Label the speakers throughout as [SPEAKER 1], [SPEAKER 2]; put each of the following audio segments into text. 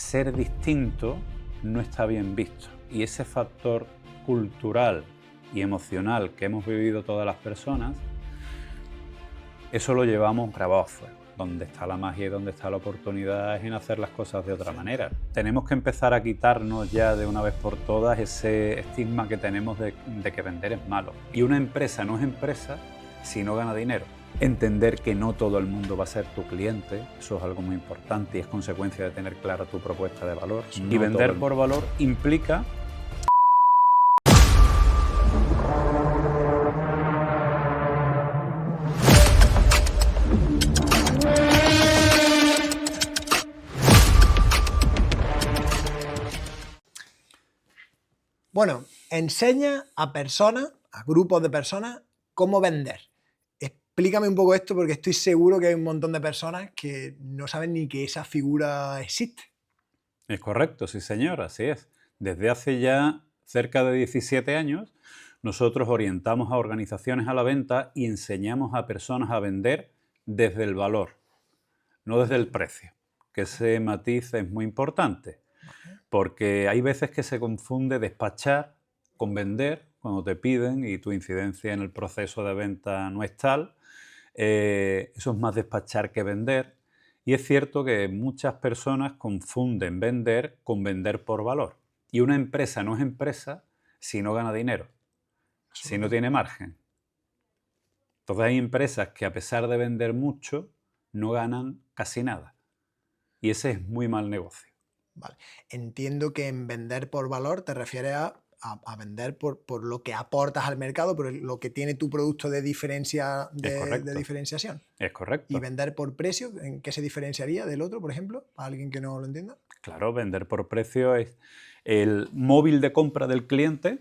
[SPEAKER 1] ser distinto no está bien visto. Y ese factor cultural y emocional que hemos vivido todas las personas, eso lo llevamos grabado a fuego. Donde está la magia y donde está la oportunidad es en hacer las cosas de otra manera. Tenemos que empezar a quitarnos ya de una vez por todas ese estigma que tenemos de que vender es malo. Y una empresa no es empresa si no gana dinero. Entender que no todo el mundo va a ser tu cliente, eso es algo muy importante y es consecuencia de tener clara tu propuesta de valor. Y vender por valor implica
[SPEAKER 2] Bueno, enseña a personas, a grupos de personas, cómo vender. Explícame un poco esto porque estoy seguro que hay un montón de personas que no saben ni que esa figura existe.
[SPEAKER 1] Es correcto, sí señor, así es. Desde hace ya cerca de 17 años, nosotros orientamos a organizaciones a la venta y enseñamos a personas a vender desde el valor, no desde el precio, que ese matiz es muy importante. Porque hay veces que se confunde despachar con vender cuando te piden y tu incidencia en el proceso de venta no es tal. Eso es más despachar que vender. Y es cierto que muchas personas confunden vender con vender por valor. Y una empresa no es empresa si no gana dinero, si no tiene margen. Entonces hay empresas que a pesar de vender mucho, no ganan casi nada. Y ese es muy mal negocio.
[SPEAKER 2] Vale. Entiendo que en vender por valor te refieres a vender por lo que aportas al mercado, por lo que tiene tu producto de diferenciación.
[SPEAKER 1] Es correcto.
[SPEAKER 2] ¿Y vender por precio? ¿En qué se diferenciaría del otro, por ejemplo? Para alguien que no lo entienda.
[SPEAKER 1] Claro, vender por precio es el móvil de compra del cliente.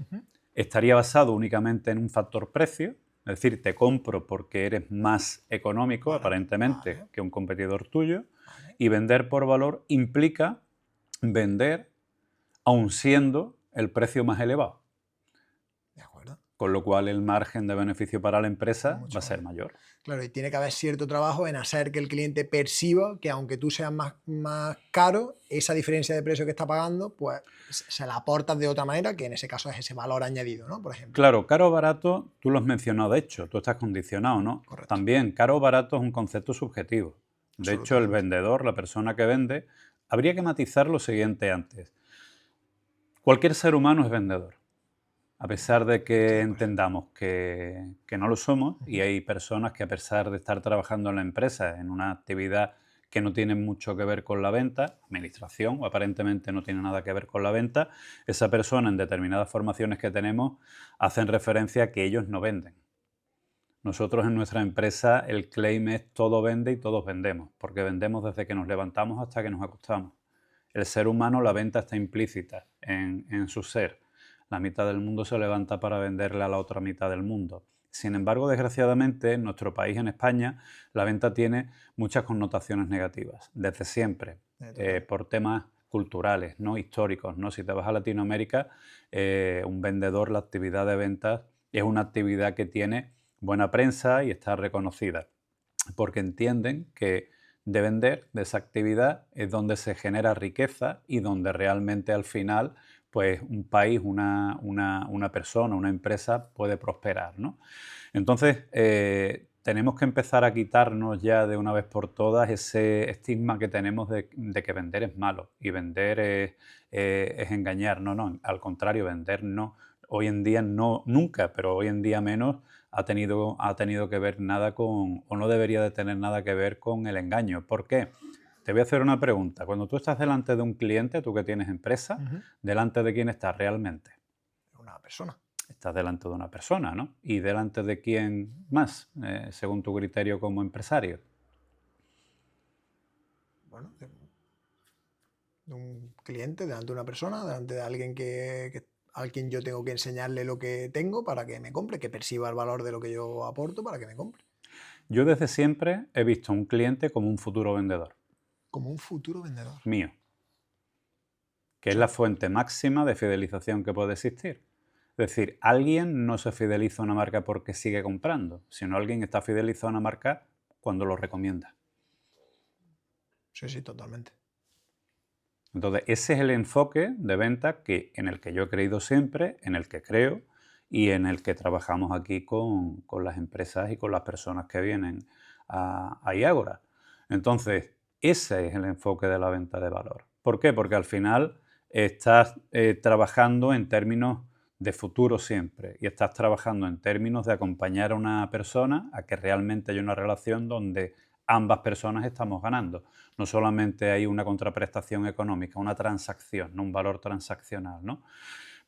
[SPEAKER 1] Estaría basado únicamente en un factor precio. Es decir, te compro porque eres más económico, aparentemente, que un competidor tuyo. Y vender por valor implica vender aun siendo el precio más elevado.
[SPEAKER 2] De acuerdo.
[SPEAKER 1] Con lo cual el margen de beneficio para la empresa va a ser mayor.
[SPEAKER 2] Claro, y tiene que haber cierto trabajo en hacer que el cliente perciba que aunque tú seas más caro, esa diferencia de precio que está pagando, pues se la aportas de otra manera, que en ese caso es ese valor añadido, ¿no? Por ejemplo.
[SPEAKER 1] Claro, caro o barato, tú lo has mencionado, de hecho, tú estás condicionado, ¿no?
[SPEAKER 2] Correcto.
[SPEAKER 1] También, caro o barato es un concepto subjetivo. De hecho, el vendedor, la persona que vende, habría que matizar lo siguiente antes. Cualquier ser humano es vendedor, a pesar de que entendamos que no lo somos, y hay personas que a pesar de estar trabajando en la empresa, en una actividad que no tiene mucho que ver con la venta, administración, o aparentemente no tiene nada que ver con la venta, esa persona en determinadas formaciones que tenemos hacen referencia a que ellos no venden. Nosotros en nuestra empresa el claim es todo vende y todos vendemos, porque vendemos desde que nos levantamos hasta que nos acostamos. El ser humano, la venta está implícita en su ser. La mitad del mundo se levanta para venderle a la otra mitad del mundo. Sin embargo, desgraciadamente, en nuestro país, en España, la venta tiene muchas connotaciones negativas, desde siempre, por temas culturales, ¿no? Históricos, ¿no? Si te vas a Latinoamérica, un vendedor, la actividad de ventas es una actividad que tiene buena prensa y está reconocida, porque entienden que de vender, de esa actividad, es donde se genera riqueza y donde realmente al final pues un país, una persona, una empresa puede prosperar, ¿no? Entonces, tenemos que empezar a quitarnos ya de una vez por todas ese estigma que tenemos de que vender es malo y vender es engañar. No, al contrario, vender no. Hoy en día no, nunca, pero hoy en día menos, ha tenido que ver nada con, o no debería de tener nada que ver con el engaño. ¿Por qué? Te voy a hacer una pregunta. Cuando tú estás delante de un cliente, tú que tienes empresa, ¿delante de quién estás realmente?
[SPEAKER 2] Una persona.
[SPEAKER 1] Estás delante de una persona, ¿no? ¿Y delante de quién más, según tu criterio como empresario?
[SPEAKER 2] Bueno, de un cliente, delante de una persona, delante de alguien al quien yo tengo que enseñarle lo que tengo para que me compre, que perciba el valor de lo que yo aporto para que me compre.
[SPEAKER 1] Yo desde siempre he visto a un cliente como un futuro vendedor.
[SPEAKER 2] Como un futuro vendedor.
[SPEAKER 1] Mío. Que es la fuente máxima de fidelización que puede existir. Es decir, alguien no se fideliza a una marca porque sigue comprando, sino alguien está fidelizado a una marca cuando lo recomienda.
[SPEAKER 2] Sí, totalmente.
[SPEAKER 1] Entonces, ese es el enfoque de venta en el que yo he creído siempre, en el que creo y en el que trabajamos aquí con las empresas y con las personas que vienen a iAgora. Entonces, ese es el enfoque de la venta de valor. ¿Por qué? Porque al final estás trabajando en términos de futuro siempre y estás trabajando en términos de acompañar a una persona a que realmente haya una relación donde ambas personas estamos ganando. No solamente hay una contraprestación económica, una transacción, ¿no? Un valor transaccional, ¿no?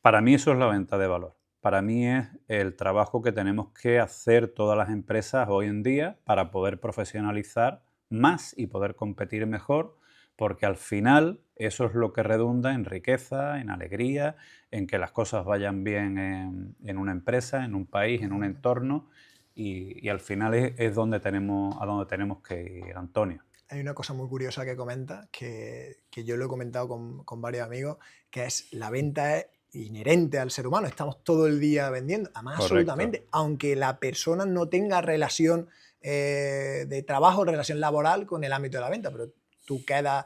[SPEAKER 1] Para mí eso es la venta de valor. Para mí es el trabajo que tenemos que hacer todas las empresas hoy en día para poder profesionalizar más y poder competir mejor, porque al final eso es lo que redunda en riqueza, en alegría, en que las cosas vayan bien en una empresa, en un país, en un entorno, y al final es donde a donde tenemos que ir, Antonio.
[SPEAKER 2] Hay una cosa muy curiosa que comenta, que yo lo he comentado con varios amigos, que es la venta es inherente al ser humano. Estamos todo el día vendiendo, además
[SPEAKER 1] Correcto.
[SPEAKER 2] absolutamente, aunque la persona no tenga relación de trabajo, relación laboral con el ámbito de la venta, pero tú quedas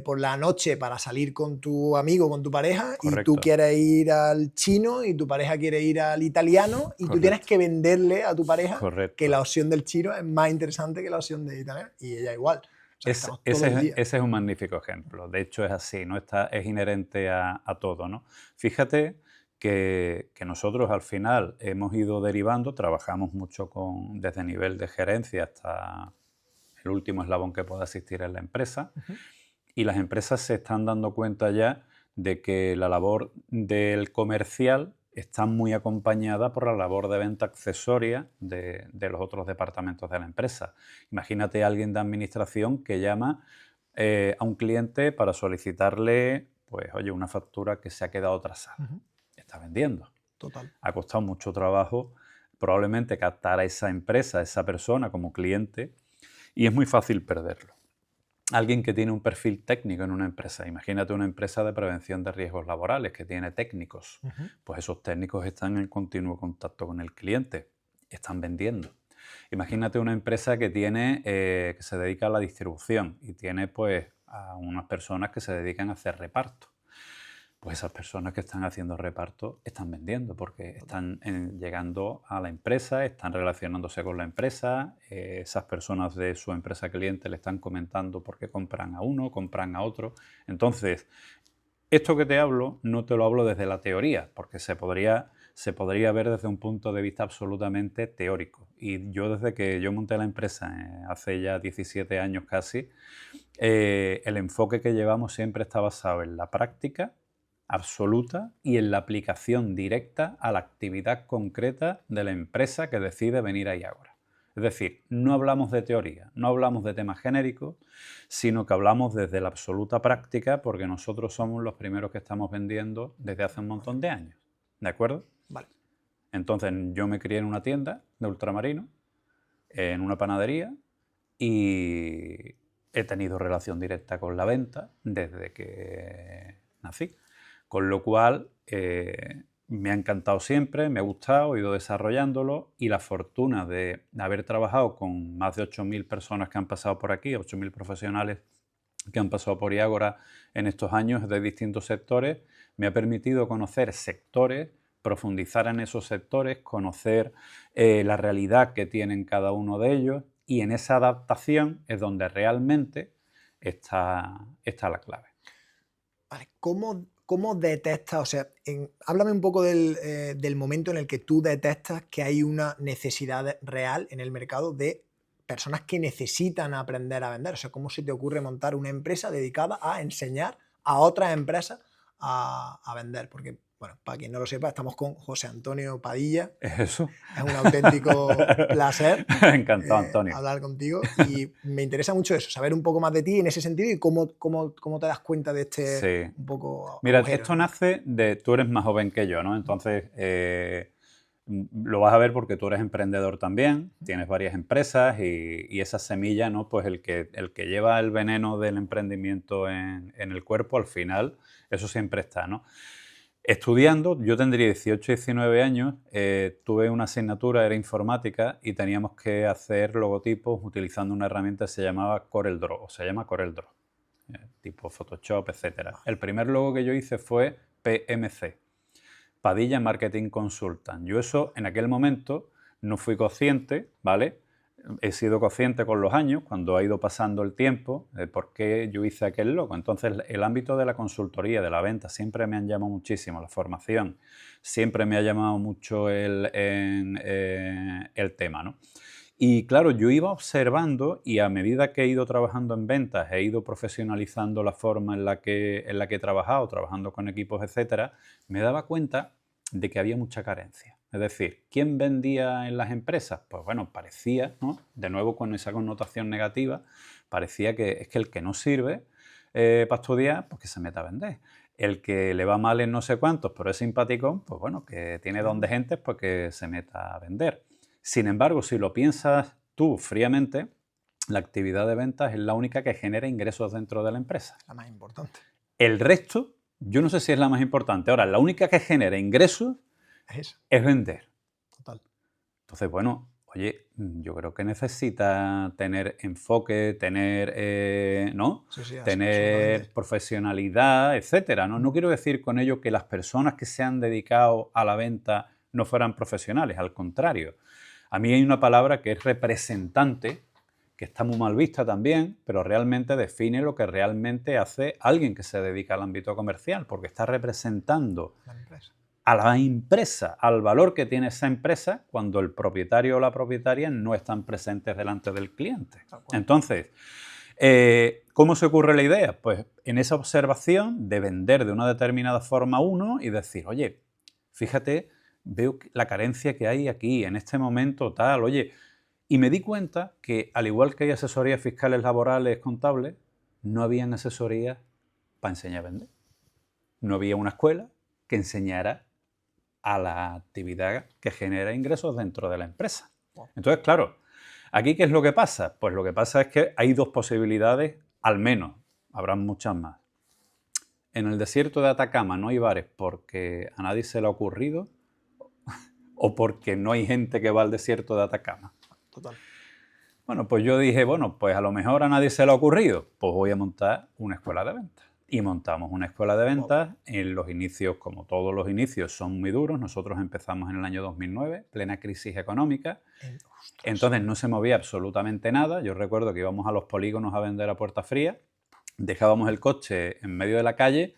[SPEAKER 2] por la noche para salir con tu amigo, con tu pareja, y tú
[SPEAKER 1] Correcto.
[SPEAKER 2] quieres ir al chino y tu pareja quiere ir al italiano, y tú tienes
[SPEAKER 1] Correcto.
[SPEAKER 2] que venderle a tu pareja
[SPEAKER 1] Correcto.
[SPEAKER 2] que la opción del chino es más interesante que la opción del italiano, y ella igual. O sea, estamos todo el día.
[SPEAKER 1] Ese es un magnífico ejemplo. De hecho, es así, ¿no? Es inherente a todo, ¿no? Fíjate que nosotros al final hemos ido derivando, trabajamos mucho desde nivel de gerencia hasta el último eslabón que pueda existir en la empresa, y las empresas se están dando cuenta ya de que la labor del comercial está muy acompañada por la labor de venta accesoria de los otros departamentos de la empresa. Imagínate a alguien de administración que llama a un cliente para solicitarle, pues, oye, una factura que se ha quedado atrasada. Está vendiendo.
[SPEAKER 2] Total.
[SPEAKER 1] Ha costado mucho trabajo probablemente captar a esa empresa, a esa persona como cliente, y es muy fácil perderlo. Alguien que tiene un perfil técnico en una empresa, imagínate una empresa de prevención de riesgos laborales que tiene técnicos, pues esos técnicos están en continuo contacto con el cliente, están vendiendo. Imagínate una empresa que que se dedica a la distribución y tiene pues a unas personas que se dedican a hacer reparto. Pues esas personas que están haciendo reparto están vendiendo porque están llegando a la empresa, están relacionándose con la empresa, esas personas de su empresa cliente le están comentando por qué compran a uno, compran a otro. Entonces, esto que te hablo no te lo hablo desde la teoría, porque se podría ver desde un punto de vista absolutamente teórico. Y yo desde que yo monté la empresa hace ya 17 años casi, el enfoque que llevamos siempre está basado en la práctica absoluta y en la aplicación directa a la actividad concreta de la empresa que decide venir a iAgora. Es decir, no hablamos de teoría, no hablamos de temas genéricos, sino que hablamos desde la absoluta práctica porque nosotros somos los primeros que estamos vendiendo desde hace un montón de años. ¿De acuerdo?
[SPEAKER 2] Vale.
[SPEAKER 1] Entonces yo me crié en una tienda de ultramarino, en una panadería, y he tenido relación directa con la venta desde que nací. Con lo cual, me ha encantado siempre, me ha gustado, he ido desarrollándolo, y la fortuna de haber trabajado con más de 8.000 personas que han pasado por aquí, 8.000 profesionales que han pasado por iAgora en estos años de distintos sectores, me ha permitido conocer sectores, profundizar en esos sectores, conocer la realidad que tienen cada uno de ellos, y en esa adaptación es donde realmente está la clave.
[SPEAKER 2] Vale. ¿Cómo detectas? O sea, háblame un poco del momento en el que tú detectas que hay una necesidad real en el mercado de personas que necesitan aprender a vender. O sea, ¿cómo se te ocurre montar una empresa dedicada a enseñar a otras empresas a vender? Porque, bueno, para quien no lo sepa, estamos con José Antonio Padilla.
[SPEAKER 1] ¿Es eso?
[SPEAKER 2] Es un auténtico placer
[SPEAKER 1] Encantado, Antonio.
[SPEAKER 2] hablar contigo, y me interesa mucho eso, saber un poco más de ti en ese sentido y cómo te das cuenta de este
[SPEAKER 1] Sí.
[SPEAKER 2] un poco
[SPEAKER 1] Mira,
[SPEAKER 2] agujero,
[SPEAKER 1] esto
[SPEAKER 2] ¿no?
[SPEAKER 1] nace de... Tú eres más joven que yo, ¿no? Entonces, lo vas a ver porque tú eres emprendedor también, tienes varias empresas y esa semilla, ¿no? Pues el que lleva el veneno del emprendimiento en el cuerpo, al final, eso siempre está, ¿no? Estudiando, yo tendría 18, 19 años, tuve una asignatura, era informática, y teníamos que hacer logotipos utilizando una herramienta que se llamaba CorelDRAW, o se llama CorelDRAW. tipo Photoshop, etc. El primer logo que yo hice fue PMC, Padilla Marketing Consultant. Yo eso en aquel momento no fui consciente, ¿vale? He sido consciente con los años, cuando ha ido pasando el tiempo, de por qué yo hice aquel logo. Entonces, el ámbito de la consultoría, de la venta, siempre me han llamado muchísimo, la formación, siempre me ha llamado mucho el tema, ¿no? Y claro, yo iba observando y a medida que he ido trabajando en ventas, he ido profesionalizando la forma en la que he trabajado, trabajando con equipos, etcétera, me daba cuenta de que había mucha carencia. Es decir, ¿quién vendía en las empresas? Pues bueno, parecía, ¿no? De nuevo con esa connotación negativa, parecía que es que el que no sirve para estudiar, pues que se meta a vender. El que le va mal en no sé cuántos, pero es simpático, pues bueno, que tiene don de gentes, pues que se meta a vender. Sin embargo, si lo piensas tú fríamente, la actividad de ventas es la única que genera ingresos dentro de la empresa.
[SPEAKER 2] La más importante.
[SPEAKER 1] El resto, yo no sé si es la más importante. Ahora, la única que genera ingresos es vender.
[SPEAKER 2] Total.
[SPEAKER 1] Entonces, bueno, oye, yo creo que necesita tener enfoque, tener, ¿no?
[SPEAKER 2] Sí,
[SPEAKER 1] tener profesionalidad, etcétera, ¿no? No quiero decir con ello que las personas que se han dedicado a la venta no fueran profesionales, al contrario. A mí hay una palabra que es representante, que está muy mal vista también, pero realmente define lo que realmente hace alguien que se dedica al ámbito comercial, porque está representando a la empresa, al valor que tiene esa empresa cuando el propietario o la propietaria no están presentes delante del cliente. Entonces, ¿cómo se ocurre la idea? Pues en esa observación de vender de una determinada forma uno y decir, oye, fíjate, veo la carencia que hay aquí, en este momento tal, oye, y me di cuenta que al igual que hay asesorías fiscales, laborales, contables, no habían asesorías para enseñar a vender. No había una escuela que enseñara a la actividad que genera ingresos dentro de la empresa. Entonces, claro, ¿aquí qué es lo que pasa? Pues lo que pasa es que hay dos posibilidades, al menos, habrá muchas más. En el desierto de Atacama no hay bares porque a nadie se le ha ocurrido o porque no hay gente que va al desierto de Atacama.
[SPEAKER 2] Total.
[SPEAKER 1] Bueno, pues yo dije, bueno, pues a lo mejor a nadie se le ha ocurrido, pues voy a montar una escuela de ventas. Y montamos una escuela de ventas. En los inicios, como todos los inicios, son muy duros. Nosotros empezamos en el año 2009, plena crisis económica. Entonces no se movía absolutamente nada. Yo recuerdo que íbamos a los polígonos a vender a puerta fría, dejábamos el coche en medio de la calle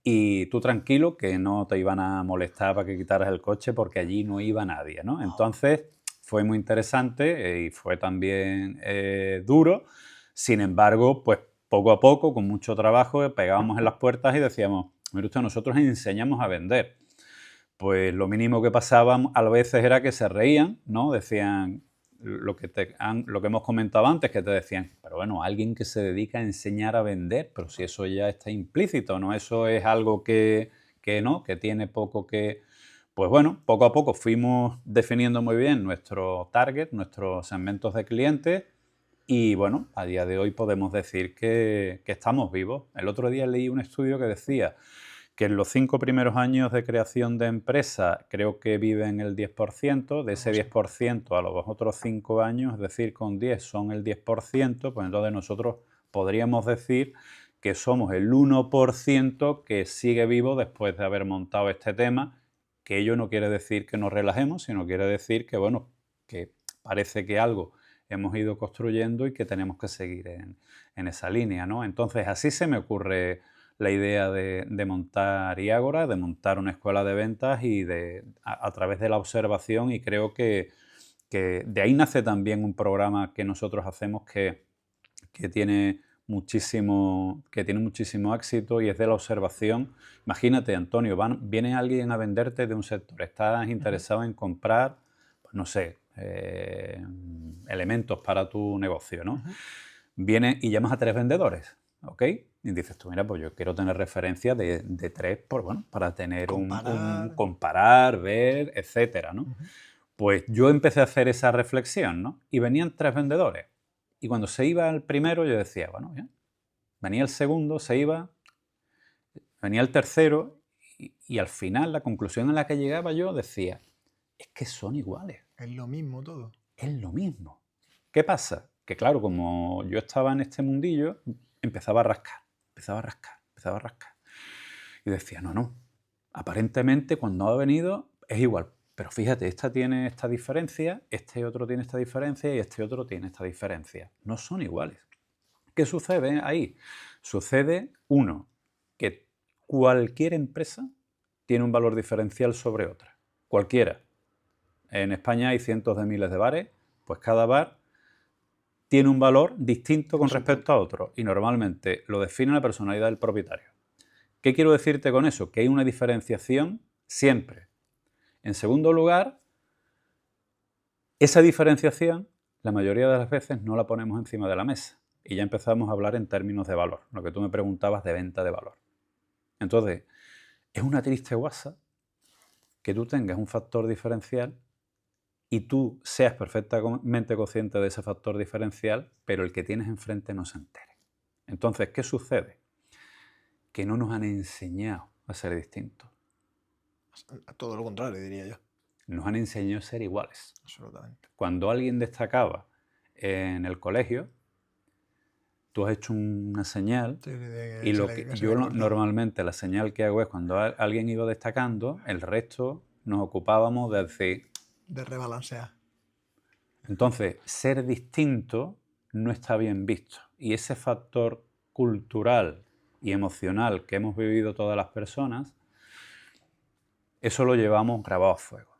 [SPEAKER 1] y tú tranquilo que no te iban a molestar para que quitaras el coche porque allí no iba nadie, ¿no? Entonces fue muy interesante y fue también duro. Sin embargo, pues poco a poco, con mucho trabajo, pegábamos en las puertas y decíamos, mire usted, nosotros enseñamos a vender. Pues lo mínimo que pasaba a veces era que se reían, ¿no? Decían lo que hemos comentado antes, que te decían, pero bueno, alguien que se dedica a enseñar a vender, pero si eso ya está implícito, ¿no? Eso es algo que no, que tiene poco que... Pues bueno, poco a poco fuimos definiendo muy bien nuestro target, nuestros segmentos de clientes y bueno, a día de hoy podemos decir que estamos vivos. El otro día leí un estudio que decía que en los 5 primeros años de creación de empresa creo que viven el 10%, de ese 10% a los otros 5 años, es decir, con 10 son el 10%, pues entonces nosotros podríamos decir que somos el 1% que sigue vivo después de haber montado este tema, que ello no quiere decir que nos relajemos, sino quiere decir que, bueno, que parece que algo hemos ido construyendo y que tenemos que seguir en esa línea, ¿no? Entonces, así se me ocurre la idea de montar Iagora, de montar una escuela de ventas y a través de la observación, y creo que de ahí nace también un programa que nosotros hacemos que tiene muchísimo éxito y es de la observación. Imagínate, Antonio, viene alguien a venderte de un sector, estás interesado en comprar, pues no sé, elementos para tu negocio, ¿no? Viene y llamas a 3 vendedores, ¿ok? Y dices tú, mira, pues yo quiero tener referencia de 3, pues bueno, para tener comparar, ver, etcétera, ¿no? Pues yo empecé a hacer esa reflexión, ¿no? Y venían 3 vendedores. Y cuando se iba el primero, yo decía, bueno, ya. Venía el segundo, se iba, venía el tercero, y al final, la conclusión a la que llegaba yo decía, es que son iguales.
[SPEAKER 2] Es lo mismo todo.
[SPEAKER 1] Es lo mismo. ¿Qué pasa? Que claro, como yo estaba en este mundillo, empezaba a rascar. empezaba a rascar, empezaba a rascar. Y decía, no, aparentemente cuando ha venido es igual, pero fíjate, esta tiene esta diferencia, este otro tiene esta diferencia y este otro tiene esta diferencia. No son iguales. ¿Qué sucede ahí? Sucede, uno, que cualquier empresa tiene un valor diferencial sobre otra. Cualquiera. En España hay cientos de miles de bares, pues cada bar tiene un valor distinto con respecto a otro y normalmente lo define la personalidad del propietario. ¿Qué quiero decirte con eso? Que hay una diferenciación siempre. En segundo lugar, esa diferenciación la mayoría de las veces no la ponemos encima de la mesa y ya empezamos a hablar en términos de valor, lo que tú me preguntabas de venta de valor. Entonces, es una triste guasa que tú tengas un factor diferencial y tú seas perfectamente consciente de ese factor diferencial, pero el que tienes enfrente no se entere. Entonces, ¿qué sucede? Que no nos han enseñado a ser distintos.
[SPEAKER 2] Todo lo contrario, diría yo.
[SPEAKER 1] Nos han enseñado a ser iguales.
[SPEAKER 2] Absolutamente.
[SPEAKER 1] Cuando alguien destacaba en el colegio, tú has hecho una señal y normalmente la señal que hago es cuando alguien iba destacando, el resto nos ocupábamos de decir...
[SPEAKER 2] De rebalancear.
[SPEAKER 1] Entonces, ser distinto no está bien visto. Y ese factor cultural y emocional que hemos vivido todas las personas, eso lo llevamos grabado a fuego.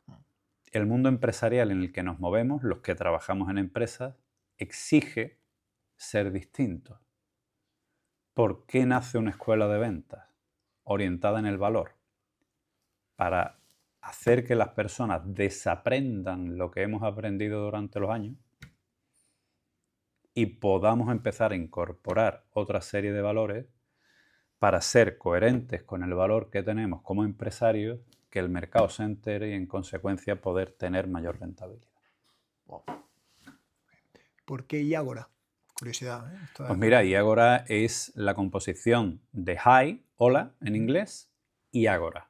[SPEAKER 1] El mundo empresarial en el que nos movemos, los que trabajamos en empresas, exige ser distintos. ¿Por qué nace una escuela de ventas orientada en el valor? Para hacer que las personas desaprendan lo que hemos aprendido durante los años y podamos empezar a incorporar otra serie de valores para ser coherentes con el valor que tenemos como empresarios, que el mercado se entere y en consecuencia poder tener mayor rentabilidad.
[SPEAKER 2] Wow. ¿Por qué Iágora? Curiosidad.
[SPEAKER 1] Pues mira, Iágora es la composición de Hi, hola en inglés, y Ágora,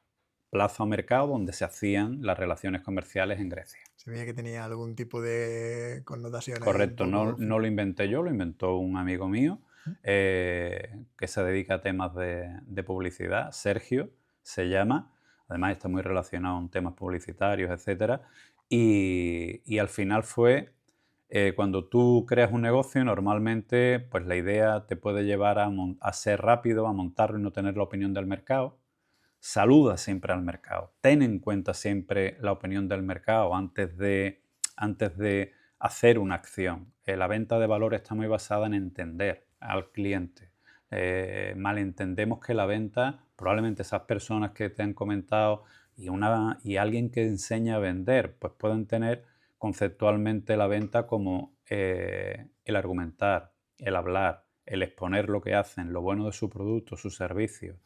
[SPEAKER 1] plaza o mercado donde se hacían las relaciones comerciales en Grecia.
[SPEAKER 2] Se veía que tenía algún tipo de connotación.
[SPEAKER 1] Correcto, no lo inventé yo, lo inventó un amigo mío que se dedica a temas de publicidad, Sergio se llama, además está muy relacionado en temas publicitarios, etc. Y al final fue, cuando tú creas un negocio, normalmente pues la idea te puede llevar a ser rápido, a montarlo y no tener la opinión del mercado. Saluda siempre al mercado, ten en cuenta siempre la opinión del mercado antes de hacer una acción. La venta de valor está muy basada en entender al cliente. Malentendemos que la venta, probablemente esas personas que te han comentado y alguien que enseña a vender, pues pueden tener conceptualmente la venta como el argumentar, el hablar, el exponer lo que hacen, lo bueno de su producto, su servicio.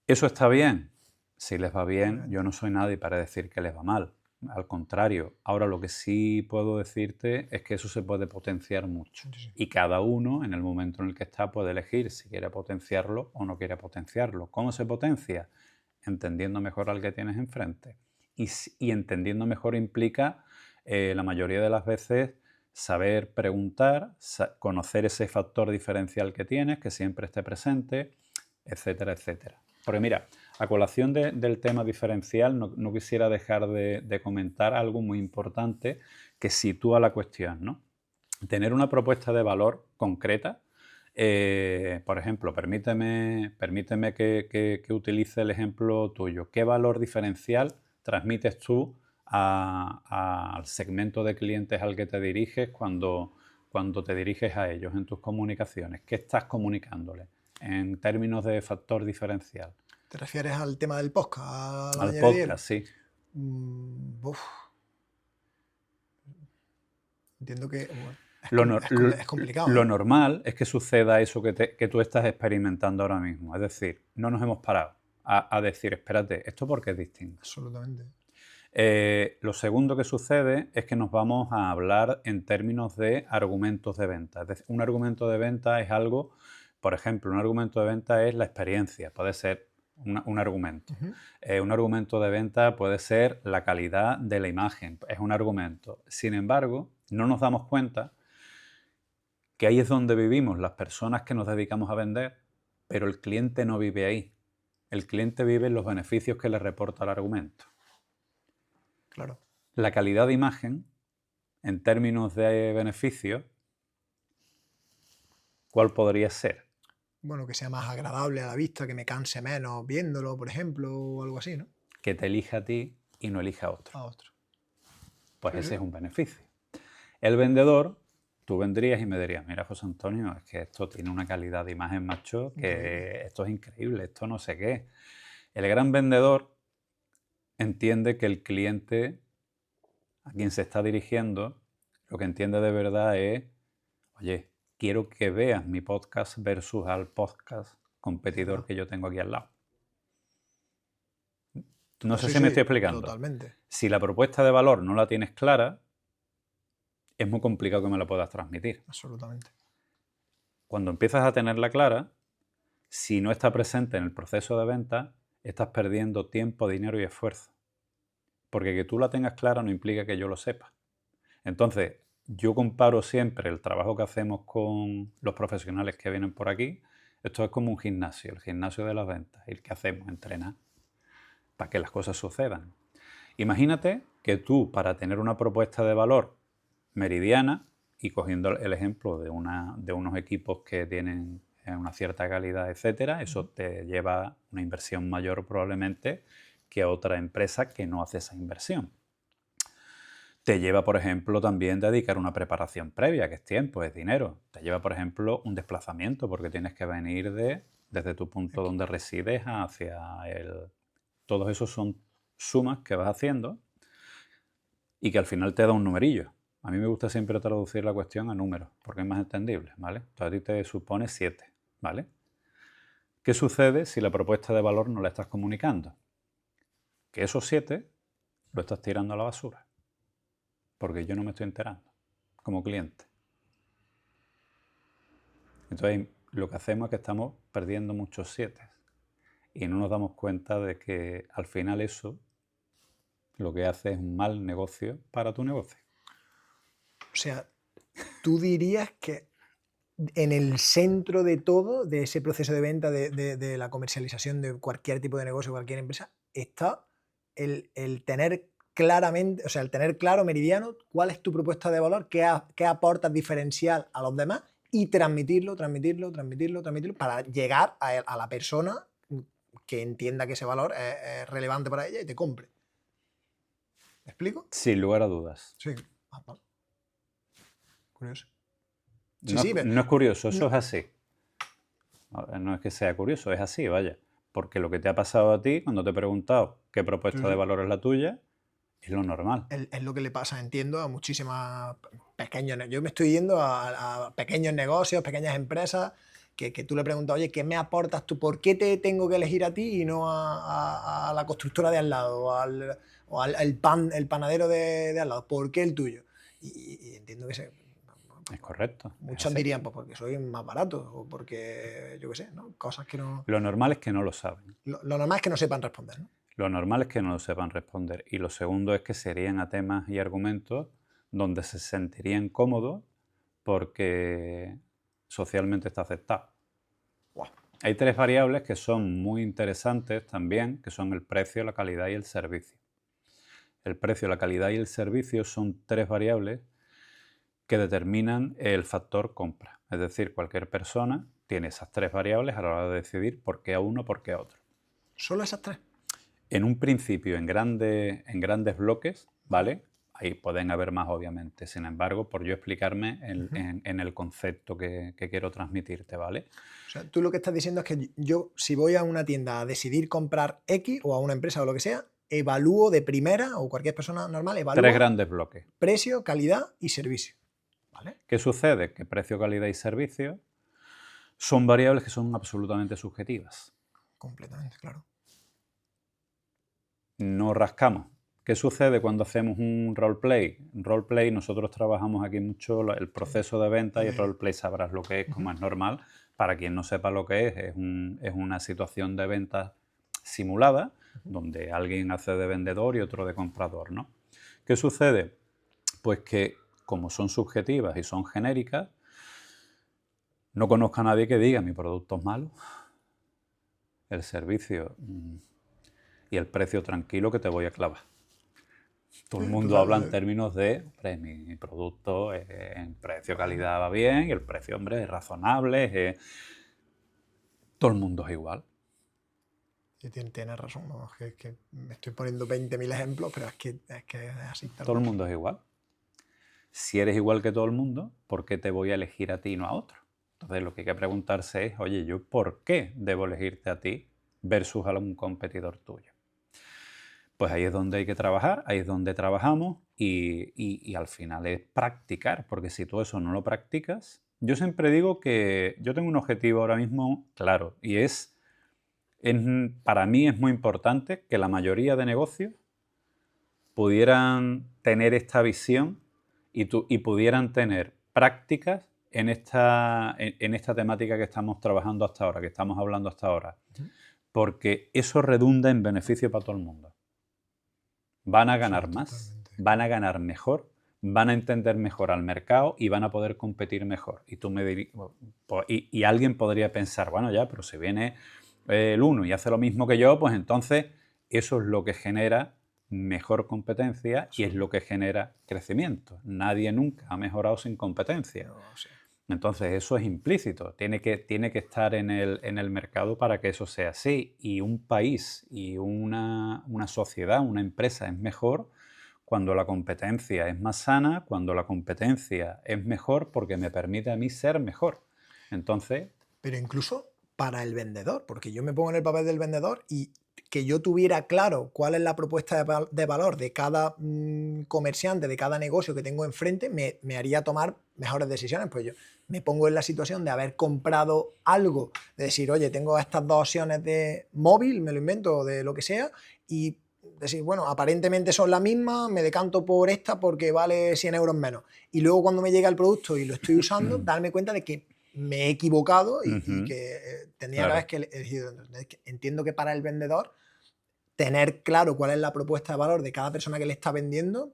[SPEAKER 1] ¿Eso está bien? Si les va bien, yo no soy nadie para decir que les va mal. Al contrario, ahora lo que sí puedo decirte es que eso se puede potenciar mucho.
[SPEAKER 2] Sí.
[SPEAKER 1] Y cada uno, en el momento en el que está, puede elegir si quiere potenciarlo o no quiere potenciarlo. ¿Cómo se potencia? Entendiendo mejor al que tienes enfrente. Y entendiendo mejor implica, la mayoría de las veces, saber preguntar, conocer ese factor diferencial que tienes, que siempre esté presente, etcétera, etcétera. Porque mira, a colación del tema diferencial, no quisiera dejar de comentar algo muy importante que sitúa la cuestión, ¿no? Tener una propuesta de valor concreta. Por ejemplo, permíteme que utilice el ejemplo tuyo. ¿Qué valor diferencial transmites tú al segmento de clientes al que te diriges cuando te diriges a ellos en tus comunicaciones? ¿Qué estás comunicándoles en términos de factor diferencial?
[SPEAKER 2] ¿Te refieres al tema del podcast?
[SPEAKER 1] Al podcast, sí.
[SPEAKER 2] Entiendo que es complicado.
[SPEAKER 1] Lo normal es que suceda eso que tú estás experimentando ahora mismo. Es decir, no nos hemos parado a decir, espérate, ¿esto por qué es distinto?
[SPEAKER 2] Absolutamente.
[SPEAKER 1] Lo segundo que sucede es que nos vamos a hablar en términos de argumentos de venta. Es decir, un argumento de venta es algo, por ejemplo, un argumento de venta es la experiencia, puede ser un argumento. Un argumento de venta puede ser la calidad de la imagen, es un argumento. Sin embargo, no nos damos cuenta que ahí es donde vivimos las personas que nos dedicamos a vender, pero el cliente no vive ahí. El cliente vive en los beneficios que le reporta el argumento.
[SPEAKER 2] Claro.
[SPEAKER 1] La calidad de imagen, en términos de beneficio, ¿cuál podría ser?
[SPEAKER 2] Bueno, que sea más agradable a la vista, que me canse menos viéndolo, por ejemplo, o algo así, ¿no?
[SPEAKER 1] Que te elija a ti y no elija a otro.
[SPEAKER 2] A otro.
[SPEAKER 1] Pues
[SPEAKER 2] Sí,
[SPEAKER 1] ese
[SPEAKER 2] sí.
[SPEAKER 1] es un beneficio. El vendedor, tú vendrías y me dirías, mira, José Antonio, es que esto tiene una calidad de imagen, macho, que
[SPEAKER 2] Increíble.
[SPEAKER 1] esto es increíble, esto no sé qué. El gran vendedor entiende que el cliente a quien se está dirigiendo, lo que entiende de verdad es, oye, quiero que veas mi podcast versus al podcast competidor que yo tengo aquí al lado. No sé
[SPEAKER 2] Sí,
[SPEAKER 1] si me
[SPEAKER 2] sí,
[SPEAKER 1] estoy explicando.
[SPEAKER 2] totalmente.
[SPEAKER 1] Si la propuesta de valor no la tienes clara, es muy complicado que me la puedas transmitir.
[SPEAKER 2] Absolutamente.
[SPEAKER 1] Cuando empiezas a tenerla clara, si no está presente en el proceso de venta, estás perdiendo tiempo, dinero y esfuerzo. Porque que tú la tengas clara no implica que yo lo sepa. Entonces, yo comparo siempre el trabajo que hacemos con los profesionales que vienen por aquí. Esto es como un gimnasio, el gimnasio de las ventas. ¿Y qué hacemos? Entrenar para que las cosas sucedan. Imagínate que tú, para tener una propuesta de valor meridiana, y cogiendo el ejemplo de unos equipos que tienen una cierta calidad, etcétera, eso te lleva una inversión mayor probablemente que otra empresa que no hace esa inversión. Te lleva, por ejemplo, también dedicar una preparación previa, que es tiempo, es dinero. Te lleva, por ejemplo, un desplazamiento, porque tienes que venir desde tu punto donde resides hacia el... Todos esos son sumas que vas haciendo y que al final te da un numerillo. A mí me gusta siempre traducir la cuestión a números, porque es más entendible, ¿vale? Entonces a ti te supone 7, ¿vale? ¿Qué sucede si la propuesta de valor no la estás comunicando? Que esos 7 lo estás tirando a la basura, porque yo no me estoy enterando como cliente. Entonces lo que hacemos es que estamos perdiendo muchos 7 y no nos damos cuenta de que al final eso lo que hace es un mal negocio para tu negocio.
[SPEAKER 2] O sea, tú dirías que en el centro de todo, de ese proceso de venta, de la comercialización de cualquier tipo de negocio, cualquier empresa, está el tener claramente, o sea, el tener claro, meridiano, cuál es tu propuesta de valor, qué aportas diferencial a los demás y transmitirlo para llegar a la persona que entienda que ese valor es relevante para ella y te compre. ¿Me explico?
[SPEAKER 1] Sin lugar a dudas.
[SPEAKER 2] Sí. Ah, vale. Curioso.
[SPEAKER 1] No,
[SPEAKER 2] Sí,
[SPEAKER 1] no es curioso, eso es así. No es que sea curioso, es así, vaya. Porque lo que te ha pasado a ti cuando te he preguntado qué propuesta de valor es la tuya, es lo normal.
[SPEAKER 2] Es lo que le pasa, entiendo, a muchísimas pequeños. Yo me estoy yendo a pequeños negocios, pequeñas empresas, que tú le preguntas, oye, ¿qué me aportas tú? ¿Por qué te tengo que elegir a ti y no a la constructora de al lado o el panadero de al lado? ¿Por qué el tuyo? Y entiendo que
[SPEAKER 1] Es correcto.
[SPEAKER 2] muchos dirían, pues porque soy más barato o porque, yo qué sé, ¿no? Cosas que no...
[SPEAKER 1] Lo normal es que no lo saben.
[SPEAKER 2] Lo normal es que no sepan responder, ¿no?
[SPEAKER 1] Lo normal es que no lo sepan responder. Y lo segundo es que serían a temas y argumentos donde se sentirían cómodos porque socialmente está aceptado.
[SPEAKER 2] Wow.
[SPEAKER 1] Hay 3 variables que son muy interesantes también, que son el precio, la calidad y el servicio. El precio, la calidad y el servicio son 3 variables que determinan el factor compra. Es decir, cualquier persona tiene esas 3 variables a la hora de decidir por qué a uno, por qué a otro.
[SPEAKER 2] ¿Solo esas 3?
[SPEAKER 1] En un principio, en grandes bloques, ¿vale? Ahí pueden haber más, obviamente. Sin embargo, por yo explicarme en el concepto que quiero transmitirte, ¿vale?
[SPEAKER 2] O sea, tú lo que estás diciendo es que yo, si voy a una tienda a decidir comprar X o a una empresa o lo que sea, evalúo de primera, o cualquier persona normal, evalúa
[SPEAKER 1] 3 grandes bloques.
[SPEAKER 2] precio, calidad y servicio. ¿Vale?
[SPEAKER 1] ¿Qué sucede? Que precio, calidad y servicio son variables que son absolutamente subjetivas.
[SPEAKER 2] Completamente, claro.
[SPEAKER 1] No rascamos. ¿Qué sucede cuando hacemos un roleplay? En roleplay nosotros trabajamos aquí mucho el proceso de venta y el roleplay sabrás lo que es, como es normal. Para quien no sepa lo que es una situación de venta simulada donde alguien hace de vendedor y otro de comprador, ¿no? ¿Qué sucede? Pues que como son subjetivas y son genéricas, No conozco a nadie que diga mi producto es malo, el servicio y el precio tranquilo que te voy a clavar. Todo el mundo habla en términos de, hombre, mi producto en precio-calidad va bien y el precio, hombre, es razonable. Todo el mundo es igual.
[SPEAKER 2] Y tienes razón, ¿no? Es que me estoy poniendo 20.000 ejemplos, pero es que es así.
[SPEAKER 1] Todo el mundo es igual. Si eres igual que todo el mundo, ¿por qué te voy a elegir a ti y no a otro? Entonces lo que hay que preguntarse es, oye, ¿yo por qué debo elegirte a ti versus a un competidor tuyo? Pues ahí es donde hay que trabajar, ahí es donde trabajamos y al final es practicar, porque si tú eso no lo practicas, yo siempre digo que yo tengo un objetivo ahora mismo claro y para mí es muy importante que la mayoría de negocios pudieran tener esta visión y pudieran tener prácticas en esta temática que estamos trabajando hasta ahora, que estamos hablando hasta ahora, porque eso redunda en beneficio para todo el mundo. Van a ganar más, van a ganar mejor, van a entender mejor al mercado y van a poder competir mejor. Y alguien podría pensar, bueno, ya, pero si viene el uno y hace lo mismo que yo, pues entonces eso es lo que genera mejor competencia y es lo que genera crecimiento. Nadie nunca ha mejorado sin competencia. Entonces eso es implícito, tiene que estar en el mercado para que eso sea así. Y un país y una sociedad, una empresa es mejor cuando la competencia es más sana, cuando la competencia es mejor porque me permite a mí ser mejor. Entonces...
[SPEAKER 2] Pero incluso para el vendedor, porque yo me pongo en el papel del vendedor y que yo tuviera claro cuál es la propuesta de valor de cada comerciante, de cada negocio que tengo enfrente, me haría tomar mejores decisiones. Pues yo me pongo en la situación de haber comprado algo, de decir, oye, tengo estas dos opciones de móvil, me lo invento, de lo que sea, y decir, bueno, aparentemente son las mismas, me decanto por esta porque vale 100 euros menos. Y luego cuando me llega el producto y lo estoy usando, darme cuenta de que me he equivocado y que tendría que haber elegido. Entiendo que para el vendedor tener claro cuál es la propuesta de valor de cada persona que le está vendiendo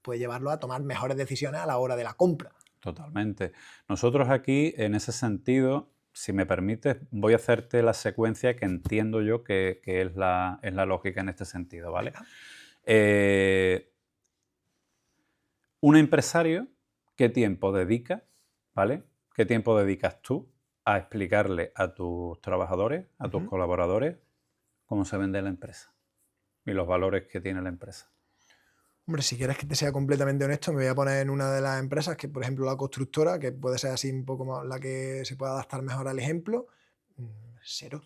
[SPEAKER 2] puede llevarlo a tomar mejores decisiones a la hora de la compra.
[SPEAKER 1] Totalmente. Nosotros aquí, en ese sentido, si me permites, voy a hacerte la secuencia que entiendo yo que es la lógica en este sentido, ¿vale? Un empresario, ¿qué tiempo dedica, ¿vale? ¿Qué tiempo dedicas tú a explicarle a tus trabajadores, a tus colaboradores, cómo se vende la empresa y los valores que tiene la empresa?
[SPEAKER 2] Hombre, si quieres que te sea completamente honesto, me voy a poner en una de las empresas, que por ejemplo la constructora, que puede ser así un poco más la que se pueda adaptar mejor al ejemplo, cero.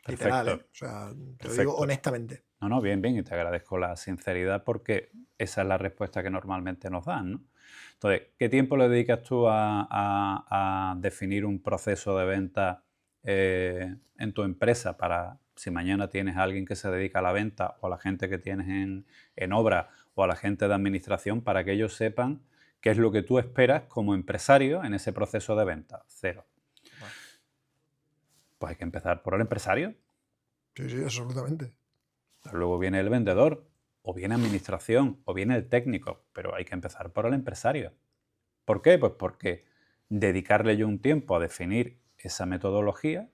[SPEAKER 2] Literal, ¿eh? O sea, te lo digo honestamente.
[SPEAKER 1] No, bien, y te agradezco la sinceridad porque esa es la respuesta que normalmente nos dan, ¿no? Entonces, ¿qué tiempo le dedicas tú a definir un proceso de venta en tu empresa para, si mañana tienes a alguien que se dedica a la venta o a la gente que tienes en obra o a la gente de administración para que ellos sepan qué es lo que tú esperas como empresario en ese proceso de venta? Cero. Pues hay que empezar por el empresario.
[SPEAKER 2] Sí, absolutamente.
[SPEAKER 1] Luego viene el vendedor, o viene administración, o viene el técnico, pero hay que empezar por el empresario. ¿Por qué? Pues porque dedicarle yo un tiempo a definir esa metodología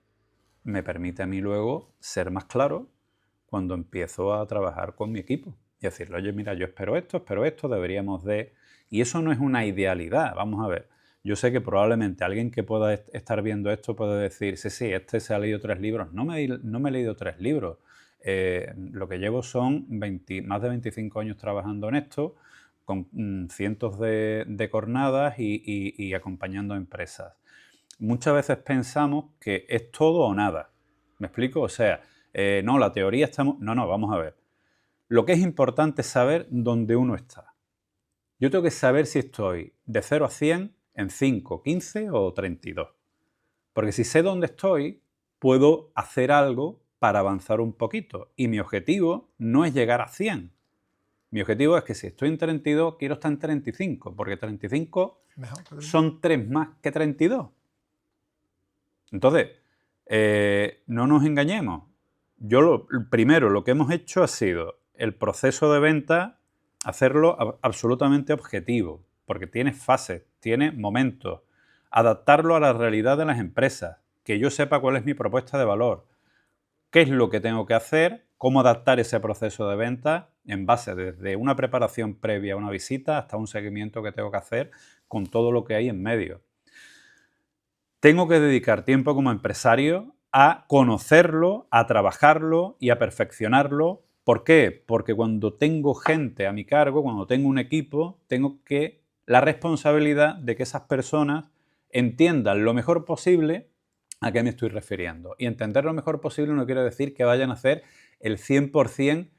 [SPEAKER 1] me permite a mí luego ser más claro cuando empiezo a trabajar con mi equipo y decirle, oye, mira, yo espero esto, deberíamos de... Y eso no es una idealidad, vamos a ver. Yo sé que probablemente alguien que pueda estar viendo esto puede decir, sí, este se ha leído 3 libros. No me he leído 3 libros. Lo que llevo son más de 25 años trabajando en esto, con cientos de jornadas y acompañando a empresas. Muchas veces pensamos que es todo o nada. ¿Me explico? O sea, no, la teoría estamos... No, vamos a ver. Lo que es importante es saber dónde uno está. Yo tengo que saber si estoy de 0 a 100 en 5, 15 o 32. Porque si sé dónde estoy, puedo hacer algo para avanzar un poquito. Y mi objetivo no es llegar a 100. Mi objetivo es que si estoy en 32, quiero estar en 35, porque 35 son 3 más que 32. Entonces, no nos engañemos. Primero, lo que hemos hecho ha sido el proceso de venta, hacerlo absolutamente objetivo, porque tiene fases, tiene momentos. adaptarlo a la realidad de las empresas, que yo sepa cuál es mi propuesta de valor, qué es lo que tengo que hacer, cómo adaptar ese proceso de venta en base desde una preparación previa a una visita hasta un seguimiento que tengo que hacer con todo lo que hay en medio. Tengo que dedicar tiempo como empresario a conocerlo, a trabajarlo y a perfeccionarlo. ¿Por qué? Porque cuando tengo gente a mi cargo, cuando tengo un equipo, tengo la responsabilidad de que esas personas entiendan lo mejor posible a qué me estoy refiriendo. Y entender lo mejor posible no quiere decir que vayan a hacer el 100%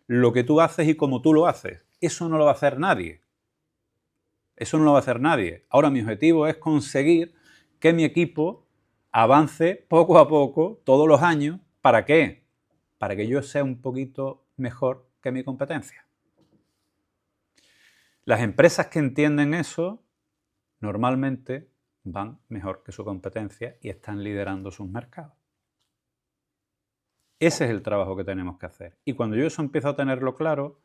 [SPEAKER 1] lo que tú haces y como tú lo haces. Eso no lo va a hacer nadie. Eso no lo va a hacer nadie. Ahora mi objetivo es conseguir que mi equipo avance poco a poco, todos los años. ¿Para qué? Para que yo sea un poquito mejor que mi competencia. Las empresas que entienden eso, normalmente van mejor que su competencia y están liderando sus mercados. Ese es el trabajo que tenemos que hacer. Y cuando yo eso empiezo a tenerlo claro,